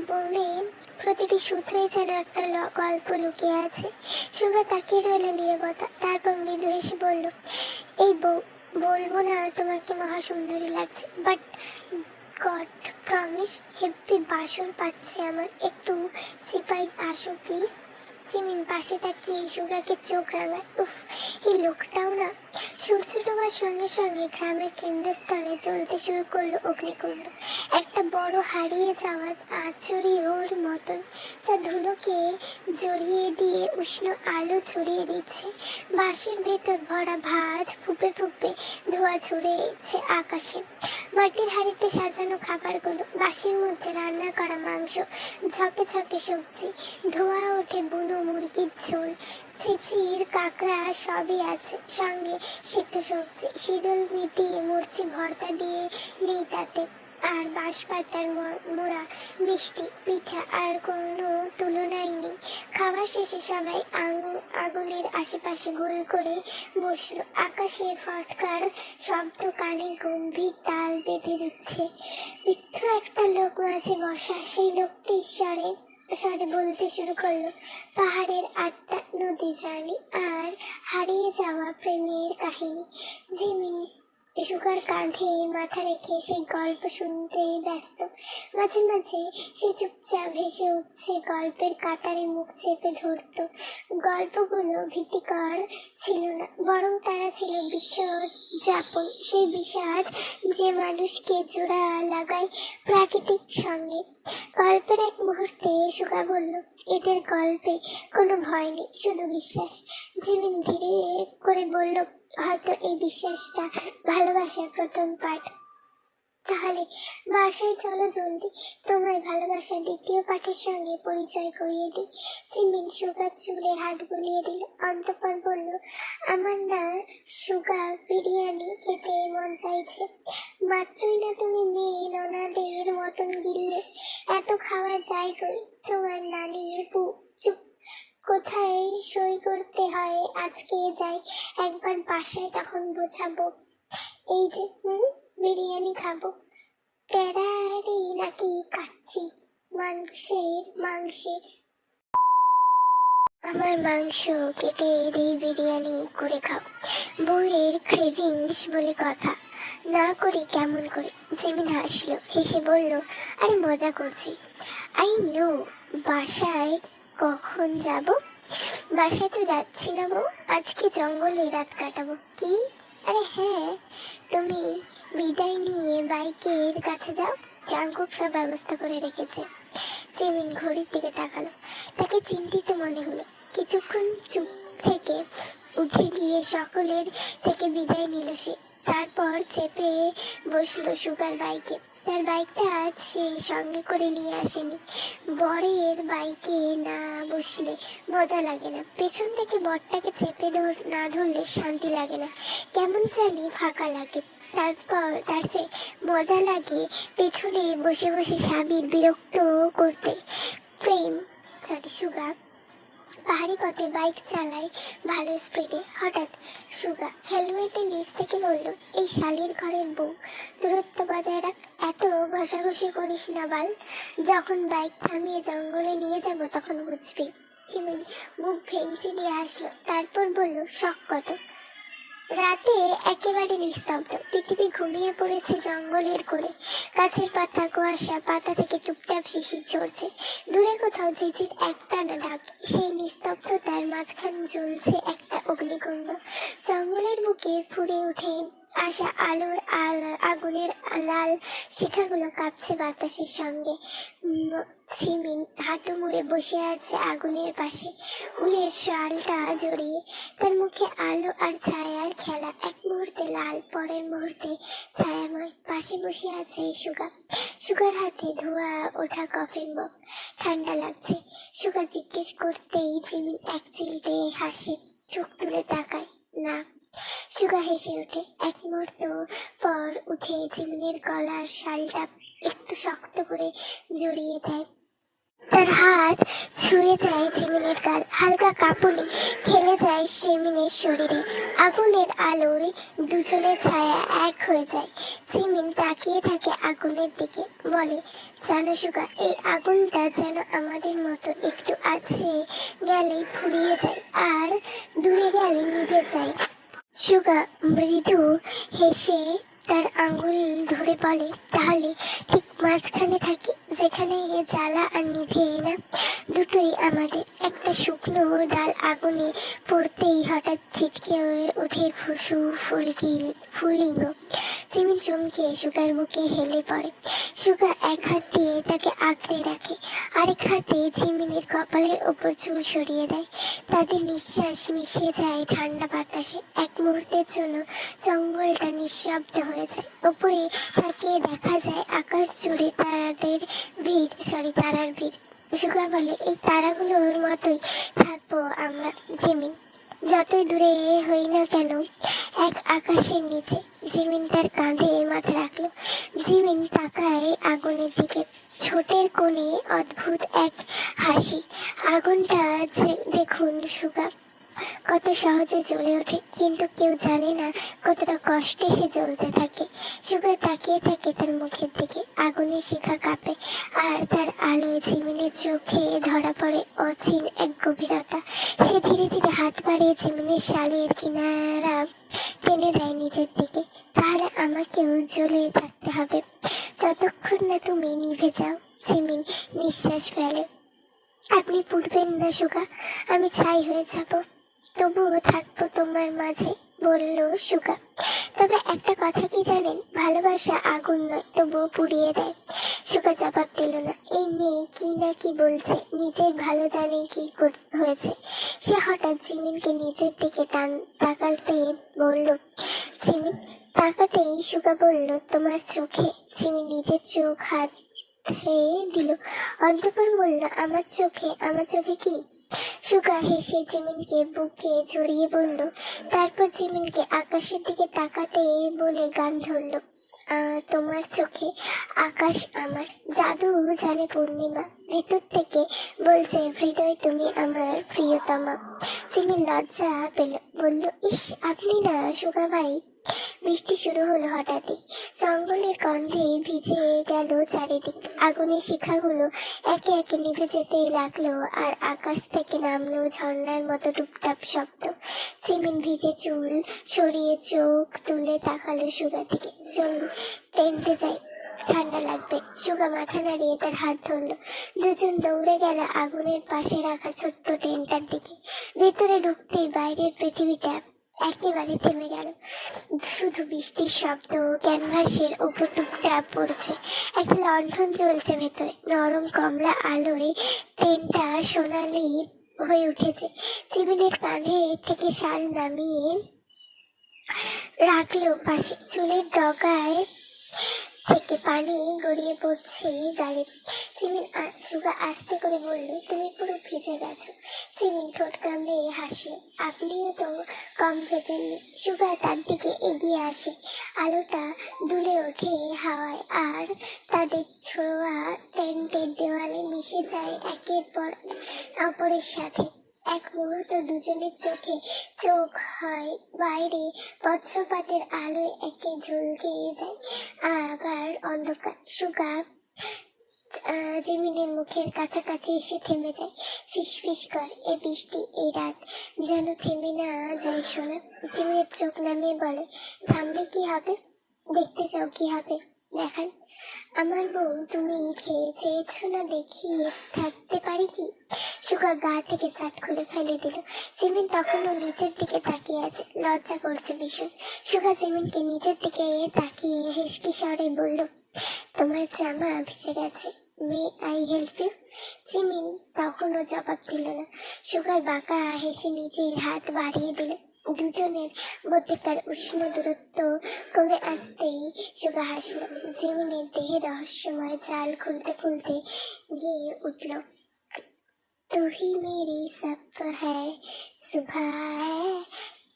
বনে, প্রতিটি সুতোয় যেন একটা গল্প লুকিয়ে আছে। সুগা তাকিয়ে রইল নীরবতা, তারপর মৃদু হেসে বলল, এই বলবো না তোমাকে মহা সুন্দরী লাগছে, বাট গড প্রমিস হেব্বি বাসর পাচ্ছে আমার, একটু চিপাই আসো প্লিজ। জিমিন পাশে তাকিয়ে সুগাকে চোখ রাঙায়। উফ, এই লোকটাও না। সূর্য ডোবার সঙ্গে সঙ্গে গ্রামের কেন্দ্রস্থলে জ্বলতে শুরু করলো অগ্নিকুণ্ড, একটা বড় হারিয়ে যাওয়া আচরিওর মতন, যা ধুলোকে জড়িয়ে দিয়ে উষ্ণ আলো ছড়িয়ে দিচ্ছে। বাঁশের ভেতর ভরা ভাত ফুপে ফুপে ধোঁয়া ছড়িয়েছে আকাশে। মাটির হাঁড়িতে সাজানো খাবারগুলো, বাঁশের মধ্যে রান্না করা মাংস, ঝকে ঝকে সবজি, ধোঁয়া ওঠে বুনো মুরগির ঝোল, চিচির কাঁকড়া সবই আছে, সঙ্গে সিদ্ধ সবজি, শীতল মিটিয়ে মুরচি ভর্তা দিয়ে নেই তাতে। আর বাঁশপাতার মোড়া মিষ্টি পিঠা আর কোনো তুলনাই নেই। খাওয়া শেষে সবাই আগুনের আশেপাশে গোল করে বসলো। আকাশে ফটকার শব্দ কানে গম্ভীর তাল বেঁধে দিচ্ছে। বৃদ্ধ একটা লোক মাঝে বসা, সেই লোকটি স্বরে বলতে শুরু করলো, পাহাড়ের আত্মা, নদীর রানী আর হারিয়ে যাওয়া প্রেমের কাহিনী। জিমিন সুগার কাঁধে মাথা রেখে সেই গল্প শুনতে ব্যস্ত। মাঝে মাঝে সে চুপচাপ হেসে উঠছে, গল্পের কাতারে মুখ চেপে ধরত। গল্পগুলো ভীতিকর ছিল না, বরং তারা ছিল বিষাদ যাপন, সেই বিষাদ যে মানুষকে জোড়া লাগায় প্রাকৃতিক সঙ্গে। গল্পের এক মুহূর্তে সুগা বলল, এদের গল্পে কোনো ভয় নেই, শুধু বিশ্বাস। জিমিন ধীরে করে বলল, হয়তো এই বিশ্বাসটা ভালোবাসার প্রথম পাঠ। তাহলে বাসায় চলো জলদি, তোমায় ভালোবাসার দ্বিতীয় পাঠের সঙ্গে পরিচয় করিয়ে দিই। জিমিন সুগার চুলে হাত বুলিয়ে দিল। অন্তঃপর বলল, আমার না সুগা বিরিয়ানি খেতে মন চাইছে। মাত্রই না তুমি মেয়ে ননাদের মতন গিললে, এত খাওয়া যায় কই? তোমার নানির চুপ, কোথায় সই করতে হয় আজকে যাই, একবার বাসায় তখন বোঝাবো। এই যে বিরিয়ানি খাবো, তেরারি নাকি কাচ্চি? মাংসের আমার মাংস কেটে দিয়ে বিরিয়ানি করে খাও। বউয়ের ক্রেভিংস বলে কথা, না করি কেমন করে? জিমিন হাসলো, হেসে বলল, আরে মজা করছি। I know. বাসায় কখন যাব? বাসায় তো যাচ্ছি না বউ, আজকে জঙ্গলে রাত কাটাবো। কি? আরে হ্যাঁ, তুমি বিদায় নিয়ে বাইকের কাছে যাও, জাঙ্কুক সব ব্যবস্থা করে রেখেছে। জিমিন ঘড়ির দিকে তাকালো, তাকে চিন্তিত মনে হলো। কিছুক্ষণ চুপ থেকে উঠে গিয়ে সকলের থেকে বিদায় নিল সে। তারপর চেপে বসলো সুগার বাইকে। তার বাইকটা আজ সে সঙ্গে করে নিয়ে আসেনি। বরের বাইকে না বসলে মজা লাগে না, পেছন থেকে বরটাকে চেপে না ধরলে শান্তি লাগে না, কেমন জানি ফাঁকা লাগে। তারপর তার চেয়ে মজা লাগে পেছনে বসে বসে স্বামীর বিরক্ত করতে। সুগা পাহাড়ি পথে বাইক চালায় ভালো স্পিডে। হঠাৎ সুগা হেলমেটের নিচ থেকে বলল, এই শালির ঘরের বউ, দূরত্ব বজায় রাখ, এত ঘষাঘষি করিস না বাল। যখন বাইক থামিয়ে জঙ্গলে নিয়ে যাব তখন বুঝবি। চিমিন মুখ ভেঙচি দিয়ে আসলো, তারপর বলল, শখ কত? রাতে একেবারে নিস্তব্ধ, পৃথিবী ঘুমিয়ে পড়েছে জঙ্গলের কোলে। গাছের পাতা, কুয়াশা, পাতা থেকে চুপচাপ শিশির ঝরছে। দূরে কোথাও ঝিঝির একটানা ডাক, সেই নিস্তব্ধতার মাঝখানে জ্বলছে একটা অগ্নিকুণ্ড। জঙ্গলের বুকে ফুটে উঠে আসা আলোর আগুনের লাল শিখাগুলো কাঁপছে বাতাসের সঙ্গে। জিমিন হাঁটু মুড়ে বসে আছে আগুনের পাশে, উলের শালটা জড়িয়ে। তার মুখে আলো আর ছায়ার খেলা, এক মুহূর্তে লাল, পরের মুহূর্তে ছায়াময়। পাশে বসে আছে সুগার হাতে ধোয়া ওঠা কফির মগ, ঠান্ডা লাগছে। সুগা জিজ্ঞেস করতেই জিমিন এক চিলটে হাসি, চোখ তুলে তাকায় না। সুগা হেসে ওঠে। এক মুহূর্ত পর উঠে জিমিনের গলার শালটা একটু শক্ত করে জড়িয়ে দেয়। তার হাত ছুঁয়ে যায় জিমিনের গাল, হালকা কাঁপুনি খেলে যায় জিমিনের শরীরে। আগুনের আলোয় দুজনের ছায়া এক হয়ে যায়। জিমিন তাকিয়ে থাকে আগুনের দিকে, বলে, জানো সুগা, এই আগুনটা যেন আমাদের মতো, একটু আছে গেলে ফুরিয়ে যায় আর দূরে গেলে নিভে যায়। সুগা মৃদু হেসে তার আঙ্গুল ধরে বলে, তাহলে ঠিক মাঝখানে থাকি, যেখানে জ্বালা আর নিভে না, দুটোই আমাদের। একটা শুকনো ডাল আগুনে পড়তেই হঠাৎ ছিটকে ওঠে ফুলিঙ্গ। জিমিন চমকে সুগার বুকে হেলে পড়ে। সুগা এক হাত দিয়ে তাকে আঁকড়ে রাখে, আরেক হাতে জিমিনের কপালের ওপর চুল সরিয়ে দেয়। তাদের নিঃশ্বাস মিশে যায় ঠান্ডা বাতাসে। এক মুহূর্তের জন্য জঙ্গলটা নিঃশব্দ হয়ে যায়। ওপরে তাকিয়ে দেখা যায় আকাশ জুড়ে তারার ভিড়। সুগা বলে, এই তারাগুলোর মতোই থাকবো আমরা জিমিন, যতই দূরে হই না কেন, এক আকাশের নিচে। জিমিন তার কাঁধে মাথা রাখলো। জিমিন তাকায় জ্বলে ওঠে, কিন্তু কেউ জানে না কতটা কষ্টে সে জ্বলতে থাকে। সুগা তাকিয়ে থাকে তার মুখের দিকে, আগুনের শিখা কাঁপে, আর তার আলোয় জিমিনের চোখে ধরা পড়ে অচিন এক গভীরতা। সে ধীরে ধীরে হাত বাড়িয়ে জিমিনের শালের কিনারা টেনে দেয় নিজের দিকে। তাহলে আমাকেও জ্বলে থাকতে হবে যতক্ষণ না তুমি নিভে যাও। জিমিন নিঃশ্বাস ফেলে। আপনি পুড়বেন না সুগা, আমি ছাই হয়ে যাব, তবুও থাকবো তোমার মাঝে, বলল সুগা। তবে একটা কথা কি জানেন, ভালোবাসা আগুন নয়, তবুও পুড়িয়ে দেয়। সুগা জবাব দিল না। এই মেয়ে কি না কি বলছে, নিজের ভালো জানে কি হয়েছে। সে হঠাৎ জিমিনকে নিজের দিকে তাকাতে বলল, জিমিন। তাকাতেই সুগা বলল, তোমার চোখে। জিমিন নিজের চোখ হাত দিল। অন্তঃপুর বলল, আমার চোখে? আমার চোখে কি? সুগা হেসে জিমিনকে বুকে জড়িয়ে বলল, তারপর জিমিনকে আকাশের দিকে তাকাতে বলে গান ধরল, তোমার চোখে আকাশ আমার, জাদু জানে পূর্ণিমা, ভেতর থেকে বলছে হৃদয় তুমি আমার প্রিয়তমা। জিমিন লজ্জা পেল, বলল, ইস আপনি না সুগা ভাই। বৃষ্টি শুরু হলো হঠাৎই। জঙ্গলের গন্ধে ভিজে গেল চারিদিক। আগুনের শিখাগুলো একে একে নিভে যেতে লাগলো, আর আকাশ থেকে নামলো ঝর্ণার মতো টুপটাপ শব্দ। জিমিন ভিজে চুল সরিয়ে চোখ তুলে তাকালো সুগা দিকে। চলুন টেন্টে যাই, ঠান্ডা লাগবে। সুগা মাথা নাড়িয়ে তার হাত ধরলো। দুজন দৌড়ে গেল আগুনের পাশে রাখা ছোট্ট টেন্টটার দিকে। ভেতরে ঢুকতেই বাইরের পৃথিবীটা একেবারে থেমে গেল। শুধু বৃষ্টির শব্দ, ক্যানভাসের ওপর টুকটাপ পড়ছে। একটা লণ্ঠন জ্বলছে ভেতরে, নরম কমলা আলোয় ট্রেনটা সোনালি হয়ে উঠেছে। জিমিনের কাঁধে থেকে শাল নামিয়ে রাখলো পাশে। চুলের ডগায় থেকে পানি গড়িয়ে পড়ছে গালে। সুগা আস্তে করে বলল, তুমি পুরো ভিজে গেছো। জিমিন ঠোঁট কামড়ে হাসলো, আপনিও তো কম ভেজেননি। সুগা তার দিকে এগিয়ে আসে। আলোটা দুলে ওঠে হাওয়ায়, আর তাদের ছোঁয়া টেন্টের দেওয়ালে মিশে যায় একের পর অপরের সাথে। এক মুহূর্ত দুজনের চোখে চোখ হয়, বাইরে বজ্রপাতের আলোয় একে ঝলকে যায়, আবার অন্ধকার। সুগা জিমিনের মুখের কাছাকাছি এসে থেমে যায়। ফিস ফিস কর, এ বৃষ্টি, এই রাত যেন থেমে না যায় সোনা। জিমিনের চোখ নামিয়ে বলে, থামলে কি হবে? দেখতে চাও কি হবে? দেখান। আমার বউ, তুমি খেয়ে চেয়েছো না, দেখিয়ে থাকতে পারি কি? সুগা গা থেকে শার্ট খুলে ফেলে দিল। জিমিন তখনও নিচের দিকে তাকিয়ে আছে, লজ্জা করছে ভীষণ। সুগা জিমিনকে নিজের দিকে তাকিয়ে হেসকি স্বরে বলল, তোমার জামা ভিজে গেছে, may I help you? Jimin তখনও জবাব দিল না। সুগার বাঁকা হেসে নিজের হাত বাড়িয়ে দিল। দুজনের মধ্যেকার উষ্ণ দূরত্ব কমে আসতেই সুগা হাসল। জিমিনের দেহে রহস্যময় জাল খুলতে খুলতে গিয়ে উঠল, तू ही मेरी सब है, सुबह है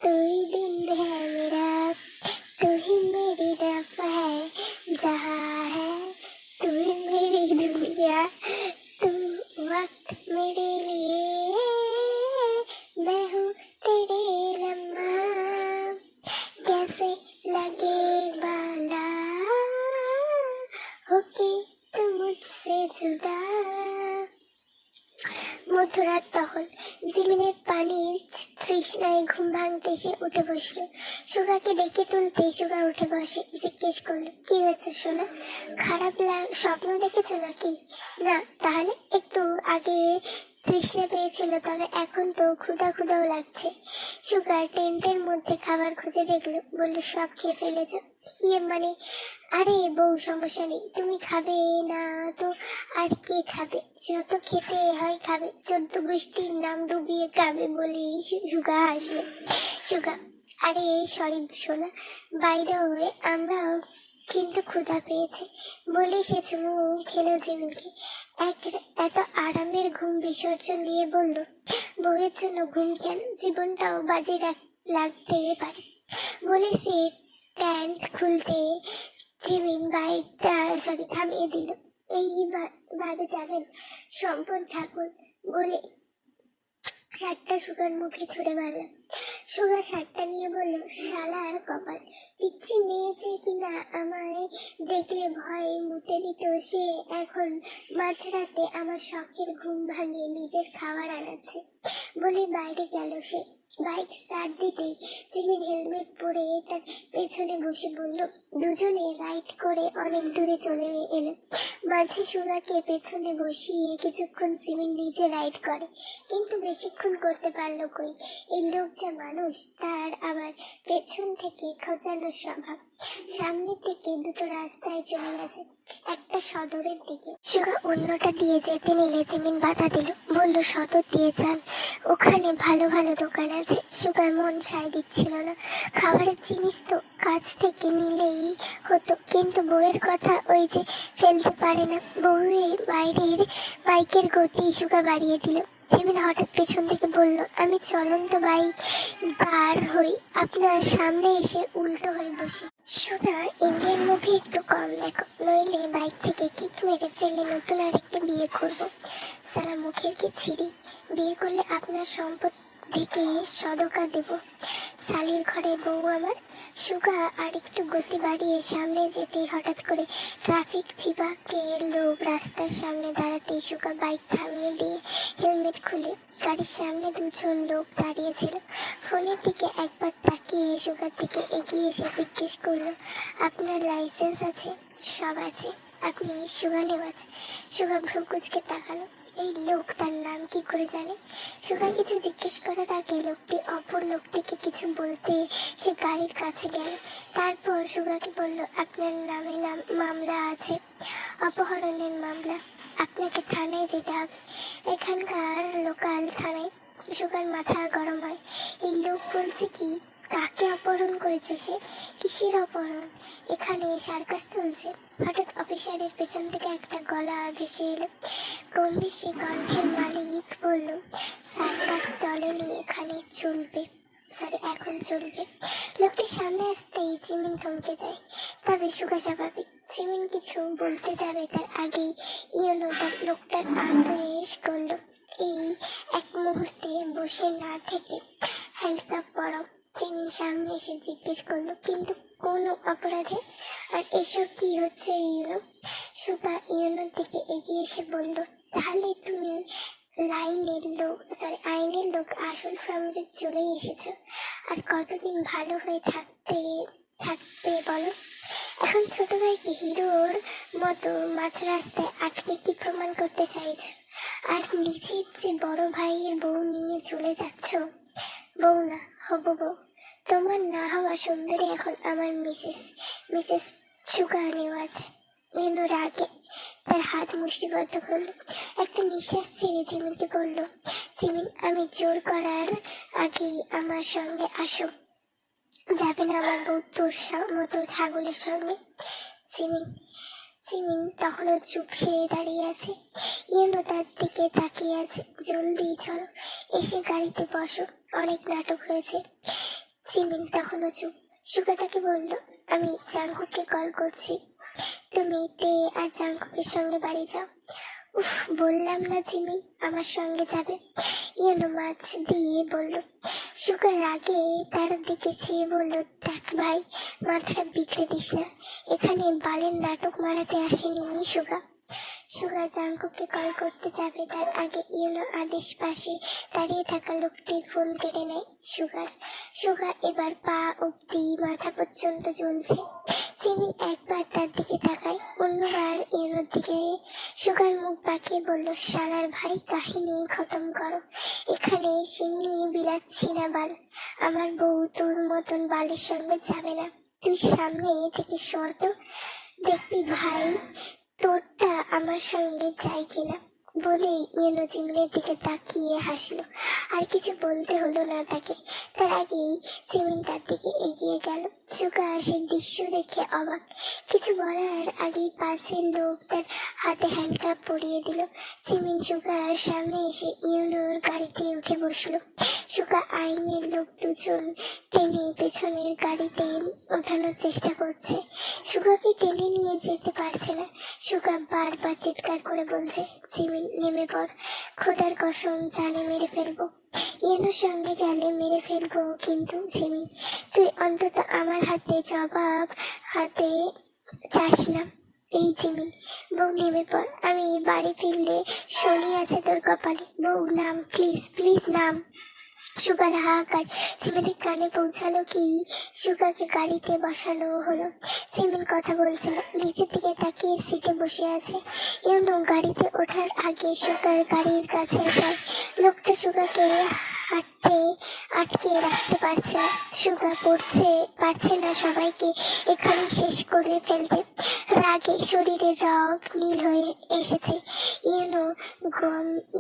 तू ही दिन है मेरा, तू ही मेरी रब है, जहाँ है तू ही मेरी दुनिया, तू वक्त मेरे लिए, मैं हूँ तेरे लम्हा, कैसे लगे बाला होके तू मुझसे जुदा। মধ্যরাত তখন। জিমিনের পানির তৃষ্ণায় ঘুম ভাঙতে সে উঠে বসলো। সুগাকে ডেকে তুলতে সুগা উঠে বসে, জিজ্ঞেস করলো, কি হয়েছে সোনা? খারাপ স্বপ্ন দেখেছো নাকি? না, তাহলে? একটু আগে তৃষ্ণা পেয়েছিল, তবে এখন তো ক্ষুধা ক্ষুধাও লাগছে। সুগার টেন্টের মধ্যে খাবার খুঁজে দেখলো, বললো, সব খেয়ে ফেলেছো? ইয়ে মানে, আরে বউ, সমস্যা নেই, তুমি খাবে না তো আর কে খাবে? যত খেতে হয় খাবে, 14 গোষ্ঠীর নাম ডুবিয়ে খাবে বলে সুগা হাসলো। সুগা, আরে সরি সোনা, বাইরে হয়ে আমরাও কিন্তু ক্ষুধা পেয়েছে বলে সে চুমু খেলো জিমিনকে। এত আরামের ঘুম বিসর্জন দিয়ে বলল, বউয়ের জন্য ঘুম কেন, জীবনটাও বাজে লাগতে পারে বলে সে প্যান্ট খুলতে জিমিন বাইকটা থামিয়ে দিল। ভাবে যাবেন সম্পদ ঠাকুর বলে 7টা সুগার মুখে ছুড়ে মারলাম। সুগা শার্টটা নিয়ে বলল, শালার কপাল, পিচ্ছি মেয়ে যে কিনা আমায় দেখলে ভয়ে মুতে দিত, সে এখন মাঝরাতে আমার শখের ঘুম ভাঙিয়ে নিজের খাবার আনাচ্ছে। বলে বাইরে গেল সে। বাইক স্টার্ট দিতেই জিমিন হেলমেট পরে তার পেছনে বসে বলল। দুজনে রাইড করে অনেক দূরে চলে এলো। মাঝে সুগাকে পেছনে বসিয়ে কিছুক্ষণ জিমিন নিজে রাইড করে, কিন্তু বেশিক্ষণ করতে পারলো কই। এই লোক যা মানুষ, তার আবার পেছন থেকে খোঁচানো স্বভাব। সামনের দিকে দুটো রাস্তায় চলে গেছে, একটা সদরের দিকে। সুগা অন্যটা দিয়ে যেতে নিলে জিমিন বাধা দিল, বলল সদর দিয়ে যান, ওখানে ভালো ভালো দোকান আছে। সুগার মন সায় দিচ্ছিল না। খাবারের জিনিস তো কাছ থেকে নিলেই হতো, কিন্তু বউয়ের কথা ওই যে ফেলতে পারে না। বউয়ের বাইকের গতি সুগা বাড়িয়ে দিল। জিমিন হঠাৎ পেছন থেকে বলল, আমি চলন্ত বাইক গার হই, আপনার সামনে এসে উল্টো হয়ে বসি। শোনা, ইন্ডিয়ান মুভি একটু কম দেখো, নইলে বাইক থেকে কিক মেরে ফেলে নতুন আরেকটা বিয়ে করবো। সালা মুখের কি ছিঁড়ি, বিয়ে করলে আপনার সম্পদ থেকে সদকা দেব, শালির ঘরে বউ আমার। সুগা আর একটু গতি বাড়িয়ে সামনে যেতেই হঠাৎ করে ট্রাফিক বিভাগের লোক রাস্তার সামনে দাঁড়াতেই সুগা বাইক থামিয়ে দিয়ে হেলমেট খুলে গাড়ির সামনে দুজন লোক দাঁড়িয়েছিল। ফোনের দিকে একবার তাকিয়ে সুগার দিকে এগিয়ে এসে জিজ্ঞেস করলো, আপনার লাইসেন্স আছে? সব আছে। আপনি সুগা নেওয়াজ? সুগা ভ্রু কুচকে তাকালো। এই লোক তার নাম কি করে জানে? সুগা কিছু জিজ্ঞেস করার আগে লোকটি অপর লোকটিকে কিছু বলতে সে গাড়ির কাছে গেল। তারপর সুগাকে বলল, আপনার নামে মামলা আছে, অপহরণের মামলা। আপনাকে থানায় যেতে হবে, এখানকার লোকাল থানায়। সুগার মাথা গরম হয়। এই লোক বলছে কি, কাকে অপহরণ করেছে সে? কিসের অপহরণ? এখানে সার্কাস চলছে। হঠাৎ অফিসারের পেছন থেকে একটা গলা ভেসে এলো। গম্ভীর সে কণ্ঠের মালিক বলল, সার্কাস চলেনি, এখানে চলবে, এখন চলবে। লোকটির সামনে আসতেই জিমিন থমকে যায়। তবে সুগা স্বাভাবিক। জিমিন কিছু বলতে যাবে তার আগেই ইয়েলো লোকটার আদেশ করলো, এই এক মুহূর্তে বসে না থেকে হ্যান্ডকাপ পরাও। জিমিন সামনে এসে জিজ্ঞেস করলো, কিন্তু কোন অপরাধে? আর এসব কি হচ্ছে ইয়েলো? সুগা ইয়েলোর দিকে এগিয়ে এসে বলল, তাহলে তুমি আইনের লোক আসল ফর্মে চলে এসেছো। আর কতদিন ভালো হয়ে থাকবে বলো? এখন ছোট ভাইকে হিরোর মতো মাঝ রাস্তায় আটকে কি প্রমাণ করতে চাইছো? আর নিজের যে বড় ভাইয়ের বউ নিয়ে চলে যাচ্ছ। বউ না, হবু বউ। তোমার না হওয়া সুন্দরী এখন আমার মিসেস সুগা নেওয়াজ। এলো রাগে তার হাত মুষ্টিবদ্ধ করলো। একটা নিঃশ্বাস ছেড়ে জিমিনকে বলল, জিমিন, আমি জোর করার আগেই আমার সঙ্গে আসো। যাবে না আমার বউ তোর মতো ছাগলের সঙ্গে? জিমিন তখনও চুপ সেরে দাঁড়িয়ে আছে। ইয়েনো তার দিকে তাকিয়ে আছে। জলদি চলো, এসে গাড়িতে বসো, অনেক নাটক হয়েছে। জিমিন তখনও চুপ। সুগা তাকে বলল, আমি জাঙ্কুকে কল করছি, তুমি তে আর জাঙ্কুকের সঙ্গে বাড়ি যাও। উফ, বললাম না জিমিন আমার সঙ্গে যাবে? ইয়েনো মাছ দিয়ে বলল। সুগার আগে তার দিকে চেয়ে বলল, দেখ ভাই, মাথাটা বিগড়ে দিস না, এখানে বালের নাটক মারাতে আসেনি সুগা জাঙ্কুকে কল করতে যাবে তার আগে ইয়েনো আদেশ পাশে দাঁড়িয়ে থাকা লোকটির ফোন কেড়ে নেয় সুগা এবার পা অব্দি মাথা পর্যন্ত জ্বলছে। জিমিন একবার তার দিকে তাকায়, অন্যবার ইয়েনোর দিকে। সুগার মুখ বাঁকিয়ে বলল, শালার ভাই, কাহিনী খতম করো। এখানে সিমনি বিলাচ্ছি না বাল। আমার বউ তোর মতন বালের সঙ্গে যাবে না। তুই সামনে থেকে সর তো, দেখবি ভাই তোরটা আমার সঙ্গে যায় কিনা। বলেই ইয়েনো জিমিনের দিকে তাকিয়ে হাসলো। আর কিছু বলতে হলো না তাকে। তার আগেই জিমিন তার দিকে এগিয়ে গেল। সুগা সেই দৃশ্য দেখে অবাক। কিছু বলার আগেই পাশের লোক তার হাতে হ্যান্ডকাপ পরিয়ে দিল। জিমিন সুগার সামনে এসে ইয়েনোর গাড়িতে উঠে বসলো। সুগা আইনের লোক দুজন টেনে পেছনের গাড়িতে ওঠানোর চেষ্টা করছে। সুগাকে টেনে নিয়ে যেতে পারছে না। সুগা বারবার চিৎকার করে বলছে, জিমিন নেমে পড়, খোদার কসম জানে মেরে ফেলবো। ইয়েনোর সঙ্গে গেলে মেরে ফেলবো, কিন্তু জিমিন তুই অন্তত আমার হাতে চাস না। এই জিমিন, বউ নেমে পড়, আমি বাড়ি ফিরলে শনি আছে তোর কপালে। বউ নাম, প্লিজ প্লিজ নাম। সুগার হাহাকার জিমিনের কানে পৌঁছালো কি সুগাকে গাড়িতে বসানো হলো। জিমিন কথা বলছিল, নিচের দিকে তাকিয়ে সিটে বসে আছে। ইউনো গাড়িতে ওঠার আগে সুগার গাড়ির কাছে যায়। লোকটা সুগাকে হাঁটতে আটকে রাখতে পারছে না। সুগা পারছে না সবাইকে এখানে শেষ করে ফেলতে। রাগে শরীরের রগ নীল হয়ে এসেছে। ইউনো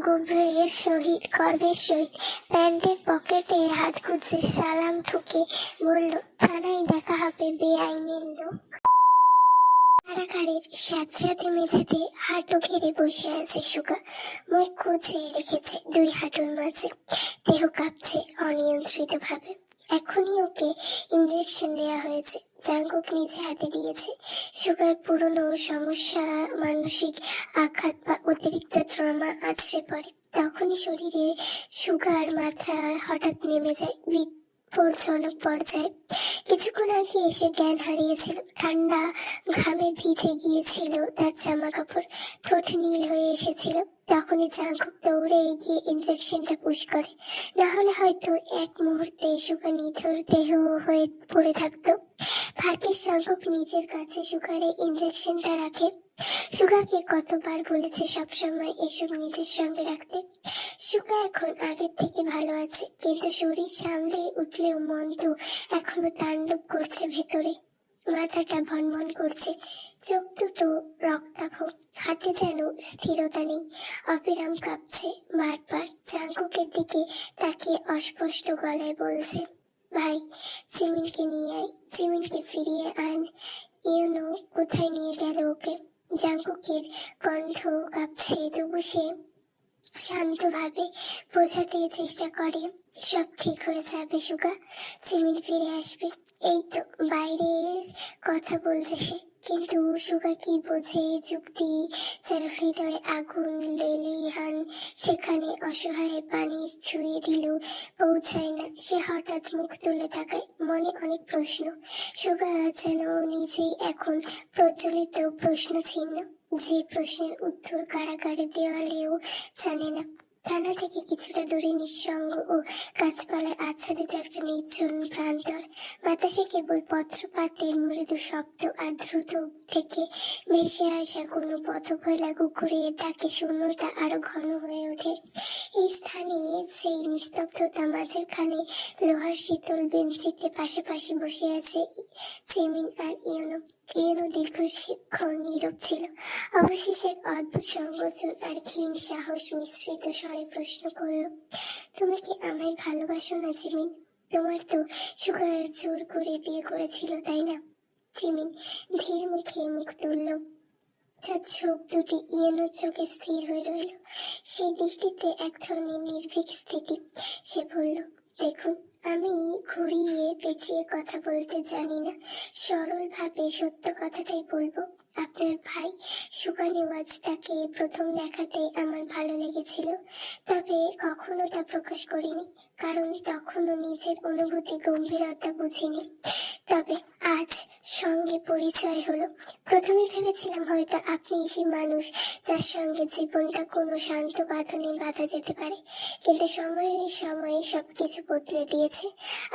গর্বের সহিত প্যান্টের পকেটে হাত গুজে সালাম ঠুকে বলল, থানায় দেখা হবে বেআইনের লোক। কারাগারের স্যাঁতস্যাঁতে মেঝেতে হাঁটু ঘিরে বসে আছে সুগা। মুখ গুছিয়ে রেখেছে দুই হাঁটুর মাঝে। দেহ কাঁপছে অনিয়ন্ত্রিত ভাবে। এখনই ওকে ইঞ্জেকশন দেয়া হয়েছে, জাঙ্কুক নিজে হাতে দিয়েছে। সুগার পুরনো সমস্যা, মানসিক আঘাত বা অতিরিক্ত ট্রমা আছড়ে পড়ে। তখনই শরীরে সুগার মাত্রা হঠাৎ নেমে যায় বিপজ্জনক পর্যায়ে। কিছুক্ষণ আগে এসে জ্ঞান হারিয়েছিল। ঠান্ডা ঘামে ভিজে গিয়েছিল তার জামা কাপড়, ঠোঁট নীল হয়ে এসেছিল। তখনই জাঙ্কুক দৌড়ে এগিয়ে ইঞ্জেকশনটা পুশ করে, না হলে হয়তো এক মুহূর্তে সুগা নিথর দেহ হয়ে পড়ে থাকতো। ভাগ্যিস জাঙ্কুক নিজের কাছে সুগারে ইঞ্জেকশনটা রাখে। সুগাকে কতবার বলেছে সবসময় এসব নিজের সঙ্গে রাখতে। সুগা এখন আগের থেকে ভালো আছে, কিন্তু শরীর সামলে উঠলেও মন তো এখনো তাণ্ডব করছে ভেতরে। মাথাটা ভনভন করছে, চোখ দুটো রক্তাভ, হাতে যেন স্থিরতা নেই, অবিরাম কাঁপছে। বারবার জাঙ্কুকের দিকে তাকিয়ে অস্পষ্ট গলায় বলছে, ভাই জিমিনকে নিয়ে আয়, জিমিনকে ফিরিয়ে আন। ইউনো কোথায় নিয়ে গেল ওকে? জাঙ্কুকের কণ্ঠ কাঁপছে, তবু সে শান্তভাবে বোঝাতে চেষ্টা করে, সব ঠিক হয়ে যাবে সুগা, জিমিন ফিরে আসবে। এই তো বাইরের কথা বলছে সে, কিন্তু সুগা কি বোঝে যুক্তি যার হৃদয়ে আগুন লেলিহান, সেখানে অসহায় পানি ছুঁয়ে দিলেও পৌঁছায় না। সে হঠাৎ মুখ তুলে তাকায়, মনে অনেক প্রশ্ন। সুগা যেন নিজেই এখন প্রচলিত প্রশ্ন ছিন্ন, যে প্রশ্নের উত্তর কারাগারের দেওয়ালেও জানে না। থানা থেকে কিছুটা দূরে নিঃসঙ্গ ও গাছপালায় আচ্ছাদিত একটা নির্জন প্রান্তর। বাতাসে কেবল পত্রপাতের মৃদু শব্দ আর দ্রুত থেকে ভেসে আসা কোনো পথভোলা কুকুরের ডাকে শূন্যতা আরো ঘন হয়ে ওঠে। এই স্থানে সেই নিস্তব্ধতা মাঝখানে লোহার শীতল বেঞ্চিতে পাশাপাশি বসে আছে জিমিন আর ইউনো। ইউনো দীর্ঘক্ষণ নীরব ছিল। অবশেষে এক অদ্ভুত সংকোচন আর ক্ষীণ সাহস মিশ্রিত স্বরে প্রশ্ন করল, তুমি কি আমায় ভালোবাসো না জিমিন? তোমার তো সুগার জোর করে বিয়ে করেছিল, তাই না? জিমিন ধীর মুখে মুখ তুলল। তার চোখ দুটি ইয়েনোর চোখে স্থির হয়ে রইল, সেই দৃষ্টিতে এক ধরনের নির্ভীক স্থিতি। সে বলল, দেখুন, আমি ঘুরিয়ে পেঁচিয়ে কথা বলতে জানি না, সরল ভাবে সত্য কথাটাই বলবো। আপনার ভাই সুগা নেওয়াজ, তাকে প্রথম দেখাতেই আমার ভালো লেগেছিল, তবে কখনো তা প্রকাশ করিনি, কারণ তখনও নিজের অনুভূতি গম্ভীরতা বুঝিনি। তবে আজ সঙ্গে পরিচয় হলো, প্রথমে ভেবেছিলাম হয়তো আপনি সেই মানুষ যার সঙ্গে জীবনটা কোনো শান্ত বাঁধনে বাঁধা যেতে পারে, কিন্তু সময়ে সবকিছু বদলে দিয়েছে।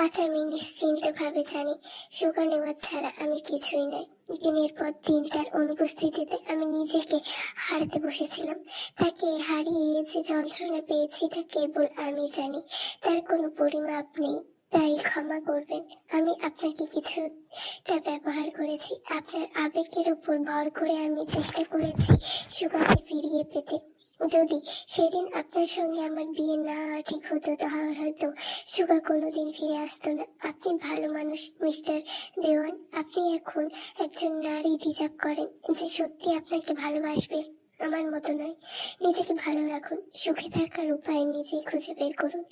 আজ আমি নিশ্চিন্ত ভাবে জানি সুগা নেওয়াজ ছাড়া আমি কিছুই নয়। দিনের পর দিন তার অনুপস্থিতিতে আমি নিজেকে হারাতে বসেছিলাম। তাকে হারিয়ে যে যন্ত্রণা পেয়েছি তা কেবল আমি জানি, তার কোনো পরিমাপ নেই। তাই ক্ষমা করবেন, আমি আপনাকে কিছুটা ব্যবহার করেছি। আপনার আবেগের উপর ভর করে আমি চেষ্টা করেছি সুগাকে ফিরিয়ে পেতে। যদি সেদিন আপনার সঙ্গে আমার বিয়ে না ঠিক হতো, তাহলে হয়তো সুগা কোনোদিন ফিরে আসতো না। আপনি ভালো মানুষ মিস্টার দেওয়ান, আপনি এখন একজন নারী ডিজার্ভ করেন যে সত্যি আপনাকে ভালোবাসবে, আমার মতো নয়। নিজেকে ভালো রাখুন, সুখে থাকার উপায় নিজেই খুঁজে বের করুন।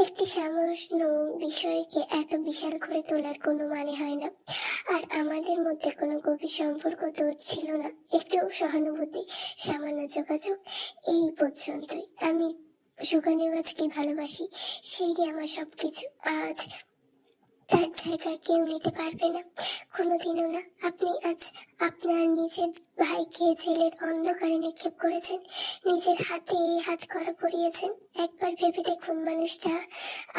একটি সামান্য বিষয়কে এত বিশাল করে তোলার কোনো মানে হয় না। আর আমাদের মধ্যে কোনো গভীর সম্পর্ক তো ছিল না, একটু সহানুভূতি, সামান্য যোগাযোগ, এই পর্যন্তই। আমি সুগানেও আজকে ভালোবাসি, সেই আমার সবকিছু। আজ তার জায়গা কেউ নিতে পারবে না, কোনোদিনও না। আপনি আজ আপনার নিজের ভাইকে জেলের অন্ধকারে নিক্ষেপ করেছেন, নিজের হাতে হাত করা পরিয়েছেন। একবার ভেবে দেখুন মানুষটা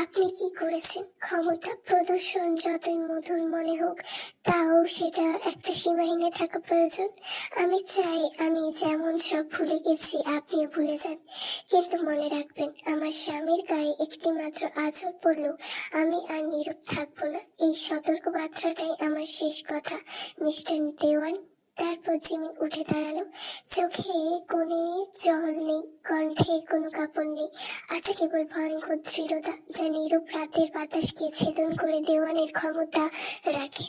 আপনি কি করেছেন। ক্ষমতা প্রদর্শন যতই মধুর মনে হোক, তাও সেটা একটা সীমাহীনে থাকা প্রয়োজন। আমি চাই আমি যেমন সব ভুলে গেছি আপনিও ভুলে যান, কিন্তু মনে রাখবেন আমার স্বামীর গায়ে একটি মাত্র আঁচড় পড়লেও আমি আর নীরব থাকবো না। এই সতর্ক বার্তাটাই আমার শেষ কথা, মিস্টার দেওয়ান। তারপর জিমিন উঠে দাঁড়ালো। চোখে কোনো জল নেই, কণ্ঠে কোনো কাপড় নেই, আছে কেবল ভয়ঙ্কর দৃঢ়তা, যা নীরব রাতের বাতাসকে ছেদন করে দেওয়ানের ক্ষমতা রাখে।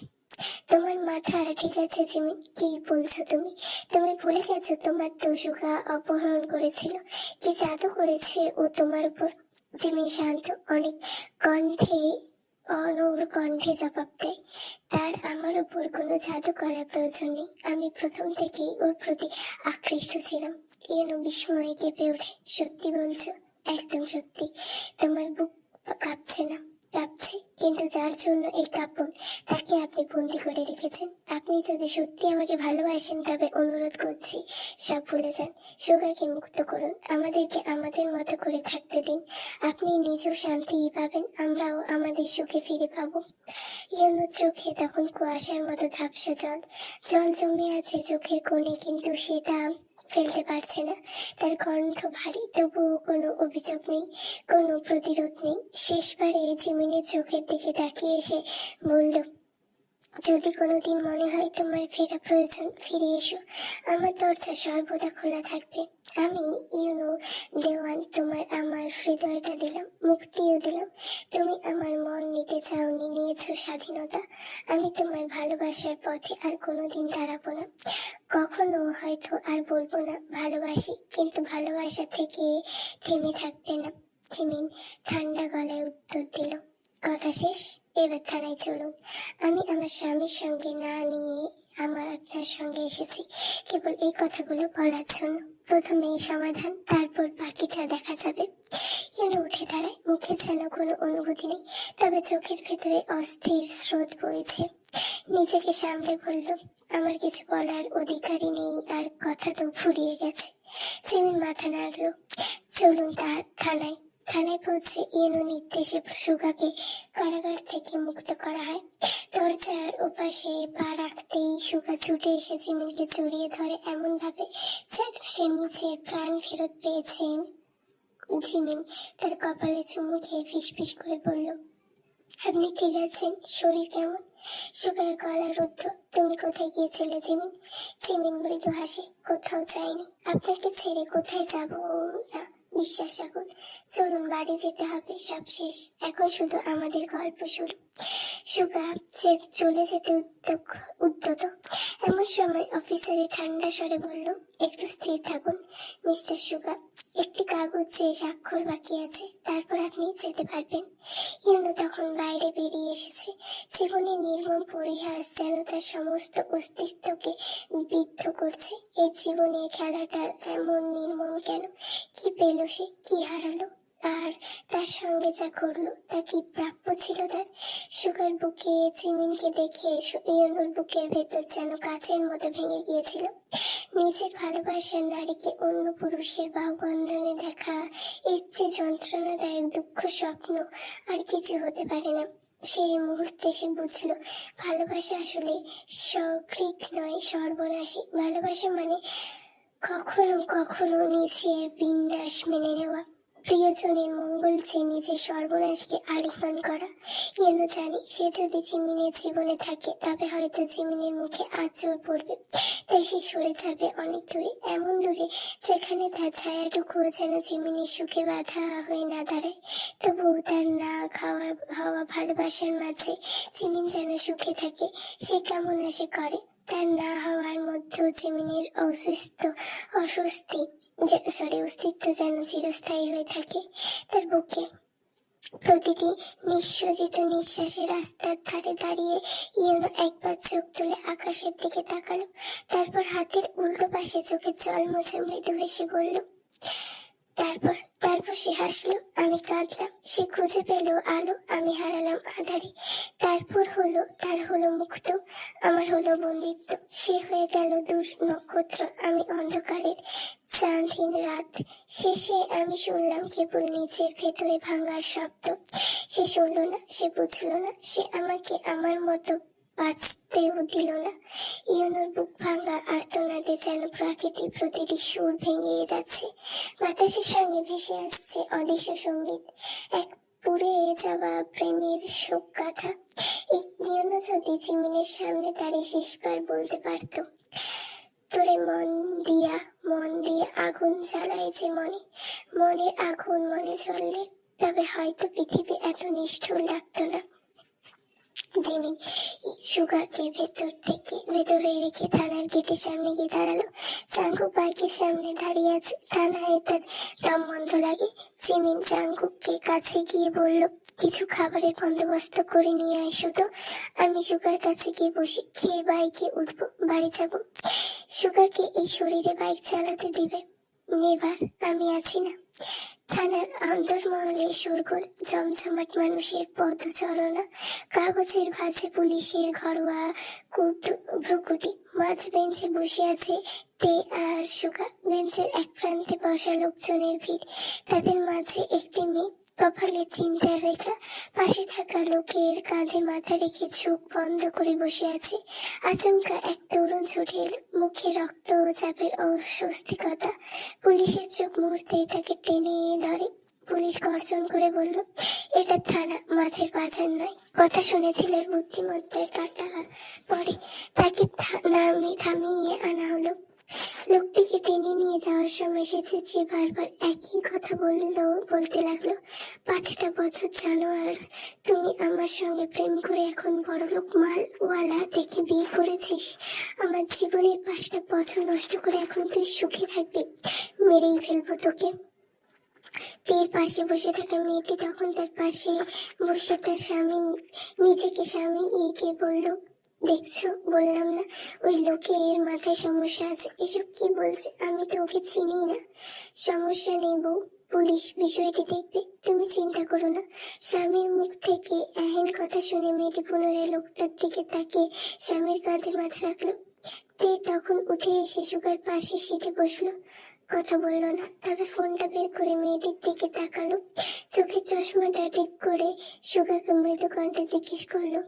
তোমার মাথা ঠিক আছে জিমিন? কি বলছো তুমি? তুমি ভুলে গেছো তোমার দোষুকা অপহরণ করেছিল, কি জাদু করেছে ও তোমার উপর? জিমিন শান্ত, অনেক কণ্ঠে অনড় কণ্ঠে জবাব দেয়, তার আমার উপর কোনো জাদু করার প্রয়োজন নেই। আমি প্রথম থেকেই ওর প্রতি আকৃষ্ট ছিলাম। এন বিস্ময়ে কেঁপে ওঠে। সত্যি বলছো? একদম সত্যি। তোমার বুক কাঁপছে না? কাঁপছে, কিন্তু যার জন্য এই কাঁপন তাকে আপনি বন্দি করে রেখেছেন। আপনি যদি সত্যি আমাকে ভালোবাসেন তবে অনুরোধ করছি সব ভুলে যান, সুগাকে মুক্ত করুন, আমাদেরকে আমাদের মতো করে থাকতে দিন। আপনি নিজেও শান্তি পাবেন, আমরাও আমাদের সুখে ফিরে পাবো। ইউনুর চোখে তখন কুয়াশার মতো ঝাপসা জল জল জমে আছে চোখের কোণে, কিন্তু সেটা ফেলতে পারছে না। তার কণ্ঠ ভারী, তবুও কোনো অভিযোগ নেই, কোনো প্রতিরোধ নেই। শেষবারে জিমিনের চোখের দিকে তাকিয়ে এসে বলল, যদি কোনোদিন মনে হয় তোমার ফেরা প্রয়োজন, ফিরে এসো, আমার দরজা সর্বদা খোলা থাকবে। আমি ইউনো দেওয়ান তোমার আমার হৃদয়টা দিলাম, মুক্তিও দিলাম। তুমি আমার মন নিতে চাওনি, নিয়েছো স্বাধীনতা। আমি তোমার ভালোবাসার পথে আর কোনোদিন দাঁড়াবো না, কখনো হয়তো আর বলবো না ভালোবাসি, কিন্তু ভালোবাসা থেকে থেমে থাকবে না। জিমিন ঠান্ডা গলায় উত্তর দিল, কথা শেষ, এবার থানায় চলুন। আমি আমার স্বামীর সঙ্গে না নিয়ে আপনার সঙ্গে এসেছি কেবল এই কথাগুলো বলার জন্য। প্রথমে এই সমাধান, তারপর বাকিটা দেখা যাবে। যেন উঠে দাঁড়ায়, মুখে যেন কোনো অনুভূতি নেই, তবে চোখের ভেতরে অস্থির স্রোত বইছে। নিজেকে সামলে বলল, আমার কিছু বলার অধিকারই নেই, আর কথা তো ফুরিয়ে গেছে। জিমিন মাথা নাড়ল। চলুন থানায়। থানায় পৌঁছে ইয়েনো নির্দেশে সুগাকে কারাগার থেকে মুক্ত করা হয়। দরজার ওপাশে পা রাখতেই সুগা ছুটে এসে জিমিনকে জড়িয়ে ধরে এমন ভাবে যেন সে নিজের প্রাণ ফেরত পেয়েছে। জিমিন তার কপালে চুমু খেয়ে ফিসফিস করে বলল, আপনি ঠিক আছেন? শরীর কেমন? সুগার গলা রুদ্ধ। তুমি কোথায় গিয়েছিলে জিমিন? জিমিন মৃদু হাসে, কোথাও যাইনি, আপনাকে ছেড়ে কোথায় যাব না, বিশ্বাস রাখুন। চলুন, বাড়ি যেতে হবে, সব শেষ, এখন শুধু আমাদের গল্প শুরু। সুগা যে চলে যেতে উদ্যত এমন সময় অফিসারে ঠান্ডা স্বরে বলল, একটু স্থির থাকুন মিস্টার সুগা, একটি কাগজে স্বাক্ষর বাকি আছে, তারপর আপনি যেতে পারবেন। ইউনো তখন বাইরে বেরিয়ে এসেছে। জীবনের নির্মম পরিহাস যেন তার সমস্ত অস্তিত্বকে বিদ্ধ করছে। এই জীবনের খেলাটা এমন নির্মম কেন? কি পেল সে? কি হারালো? আর তার সঙ্গে যা করলো তা কি প্রাপ্য ছিল তার? সুগার বুকে জিমিনকে দেখে ইউনোর বুকের ভেতর যেন কাচের মতো ভেঙে গিয়েছিল। নিজের ভালোবাসার নারীকে অন্য পুরুষের বাহুবন্ধনে দেখা, এর যে যন্ত্রণাদায়ক দুঃখ স্বপ্ন আর কিছু হতে পারে না। সেই মুহূর্তে সে বুঝলো, ভালোবাসা আসলে সগ্রীক নয়, সর্বনাশী। ভালোবাসা মানে কখনো কখনো নিজের বিন্যাস মেনে নেওয়া, প্রিয়জনের মঙ্গল চেয়ে নিজের সর্বনাশকে আলিঙ্গন করা। ইয়েনো জানি, সে যদি জিমিনের জীবনে থাকে তবে হয়তো জিমিনের মুখে আঁচড় পড়বে, তাই সে সরে যাবে অনেক দূরে, এমন দূরে যেখানে তার ছায়াটুকুও যেন জিমিনের সুখে বাধা হয়ে না দাঁড়ায়। তবুও তার না খাওয়া হওয়া ভালোবাসার মাঝে জিমিন যেন সুখে থাকে, সে কামনা সে করে। তার না হওয়ার মধ্যেও জিমিনের অস্তিত্ব যেন চিরস্থায়ী হয়ে থাকে। তার বুকে প্রতিটি নিঃসজিত নিঃশ্বাসে রাস্তার ধারে দাঁড়িয়ে ইউনো একবার চোখ তুলে আকাশের দিকে তাকালো, তারপর হাতের উল্টো পাশে চোখের জল মুছে মৃদু হেসে বলল, তারপর তারপর সে হাসলো, আমি কাঁদলাম, সে খুঁজে পেল আলো, আমি হারালাম আধারে। তার হলো মুক্ত, আমার হলো বন্দিত্ব। সে হয়ে গেল দূর নক্ষত্র, আমি অন্ধকারের চাঁদহীন রাত। শেষে আমি শুনলাম কেবল নিজের ভেতরে ভাঙার শব্দ। সে শুনলো না, সে বুঝলো না, সে আমাকে আমার মতো বাঁচতেও দিল না। ইয়নোর বুক ভাঙা আর্তনাদে যেন প্রাকৃতিক প্রতিটি সুর ভেঙে যাচ্ছে। বাতাসের সঙ্গে ভেসে আসছে অদৃশ্য সঙ্গীত, এক পুড়ে যাওয়া প্রেমের শোক গাথা। এই ইয়নো যদি জিমিনের সামনে দাঁড়িয়ে শেষবার বলতে পারতো, তোরে মন দিয়া আগুন জ্বালায় যে মনের আগুন মনে জ্বললে, তবে হয়তো পৃথিবী এত নিষ্ঠুর লাগতো না। জিমিন সুগাকে ভেতরে রেখে থানার গেটের সামনে গিয়ে দাঁড়ালো। জাঙ্কুক বাইকের সামনে দাঁড়িয়ে আছে। থানায় তার দম বন্ধ লাগে। জিমিন জাঙ্কুককে কাছে গিয়ে বলল, কিছু খাবারের বন্দোবস্ত করে নিয়ে আসো তো, আমি সুগার কাছে গিয়ে বসে খেয়ে বাইকে উঠবো, বাড়ি যাবো। সুগাকে এই শরীরে বাইক চালাতে দিবে? নেভার, আমি আছি না। থানার অন্তর্মহলে শোরগোল, জমজমাট মানুষের পদচারণা, কাগজের ভাঁজে পুলিশের ঘরোয়া ভ্রুকুটি। মাঝ বেঞ্চে বসে আছে তে আর সুগা। বেঞ্চের এক প্রান্তে বসা লোকজনের ভিড়, তাদের মাঝে একটি মেয়ে, কপালে চিন্তার রেখা। পাশে থাকা লোকের কাঁধে মাথা রেখে চোখ বন্ধ করে বসে আছে। আচমকা এক তরুণ ছুটে এলো, মুখে রক্ত ও চাপের অস্বস্তিকতা। পুলিশের চোখ মুহূর্তে তাকে টেনে ধরে। পুলিশ গর্জন করে বলল, এটা থানা, মাছের বাজার নয়। কথা শুনে ছেলের বুদ্ধিমত্তায় কাটা পড়ে। তাকে থামিয়ে আনা হলো। লোকটিকে টেনে নিয়ে যাওয়ার সময় সে চেঁচিয়ে বারবার একই কথা বলতে লাগলো, 5টা বছর জানোয়ার, তুমি আমার সঙ্গে প্রেম করে এখন বড়লোক মালওয়ালা দেখে বিয়ে করেছিস। আমার জীবনের 5টা বছর নষ্ট করে এখন তুই সুখে থাকবি, মেরেই ফেলবো তোকে। তের পাশে বসে থাকা মেয়েটি তখন তার পাশে বসে তার নিজেকে স্বামী এগিয়ে বলল, দেখছো, বললাম না ওই লোকের মাথায় সমস্যা আছে। এসব কি বলছে? আমি তো ওকে চিনি না। সমস্যা নেই বউ, পুলিশ বিষয়টি দেখবে, তুমি চিন্তা করো না। স্বামীর মুখ থেকে এহেন কথা শুনে মেয়েটি পুনরায় লোকটার দিকে তাকিয়ে স্বামীর কাঁধে মাথা রাখলো। তে তখন উঠে এসে সুগার পাশে সিটে বসলো। কথা বললো না, তবে ফোনটা বের করে মেয়েটির দিকে তাকালো। চোখের চশমাটা ঠিক করে সুগাকে মৃদু কণ্ঠে জিজ্ঞেস করলো,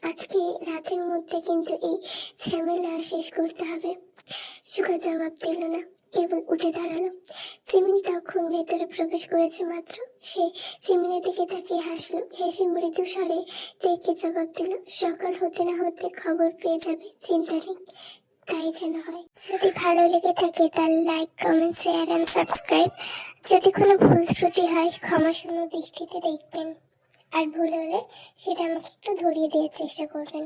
আজকে রাতের মধ্যে কিন্তু এই ঝামেলা শেষ করতে হবে। সুগা জবাব দিল না, কেবল উঠে দাঁড়ালো। জিমিন তখন ভেতরে প্রবেশ করেছে মাত্র। সে জিমিনের দিকে তাকিয়ে হাসলো, হেসে মৃদু স্বরে দেখে জবাব দিল, সকাল হতে না হতে খবর পেয়ে যাবে, চিন্তা নেই, তাই যেন হয়। যদি ভালো লেগে থাকে তার like, comment, share and subscribe. যদি কোনো ভুল ত্রুটি হয় ক্ষমাশূন্য দৃষ্টিতে দেখবেন, আর ভুল হলে সেটা আমাকে একটু ধরিয়ে দেওয়ার চেষ্টা করবেন।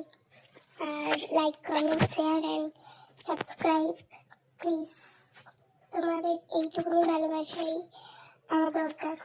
আর like, comment, share and subscribe please. তোমাদের এইটুকুনি ভালোবাসাই আমার দরকার।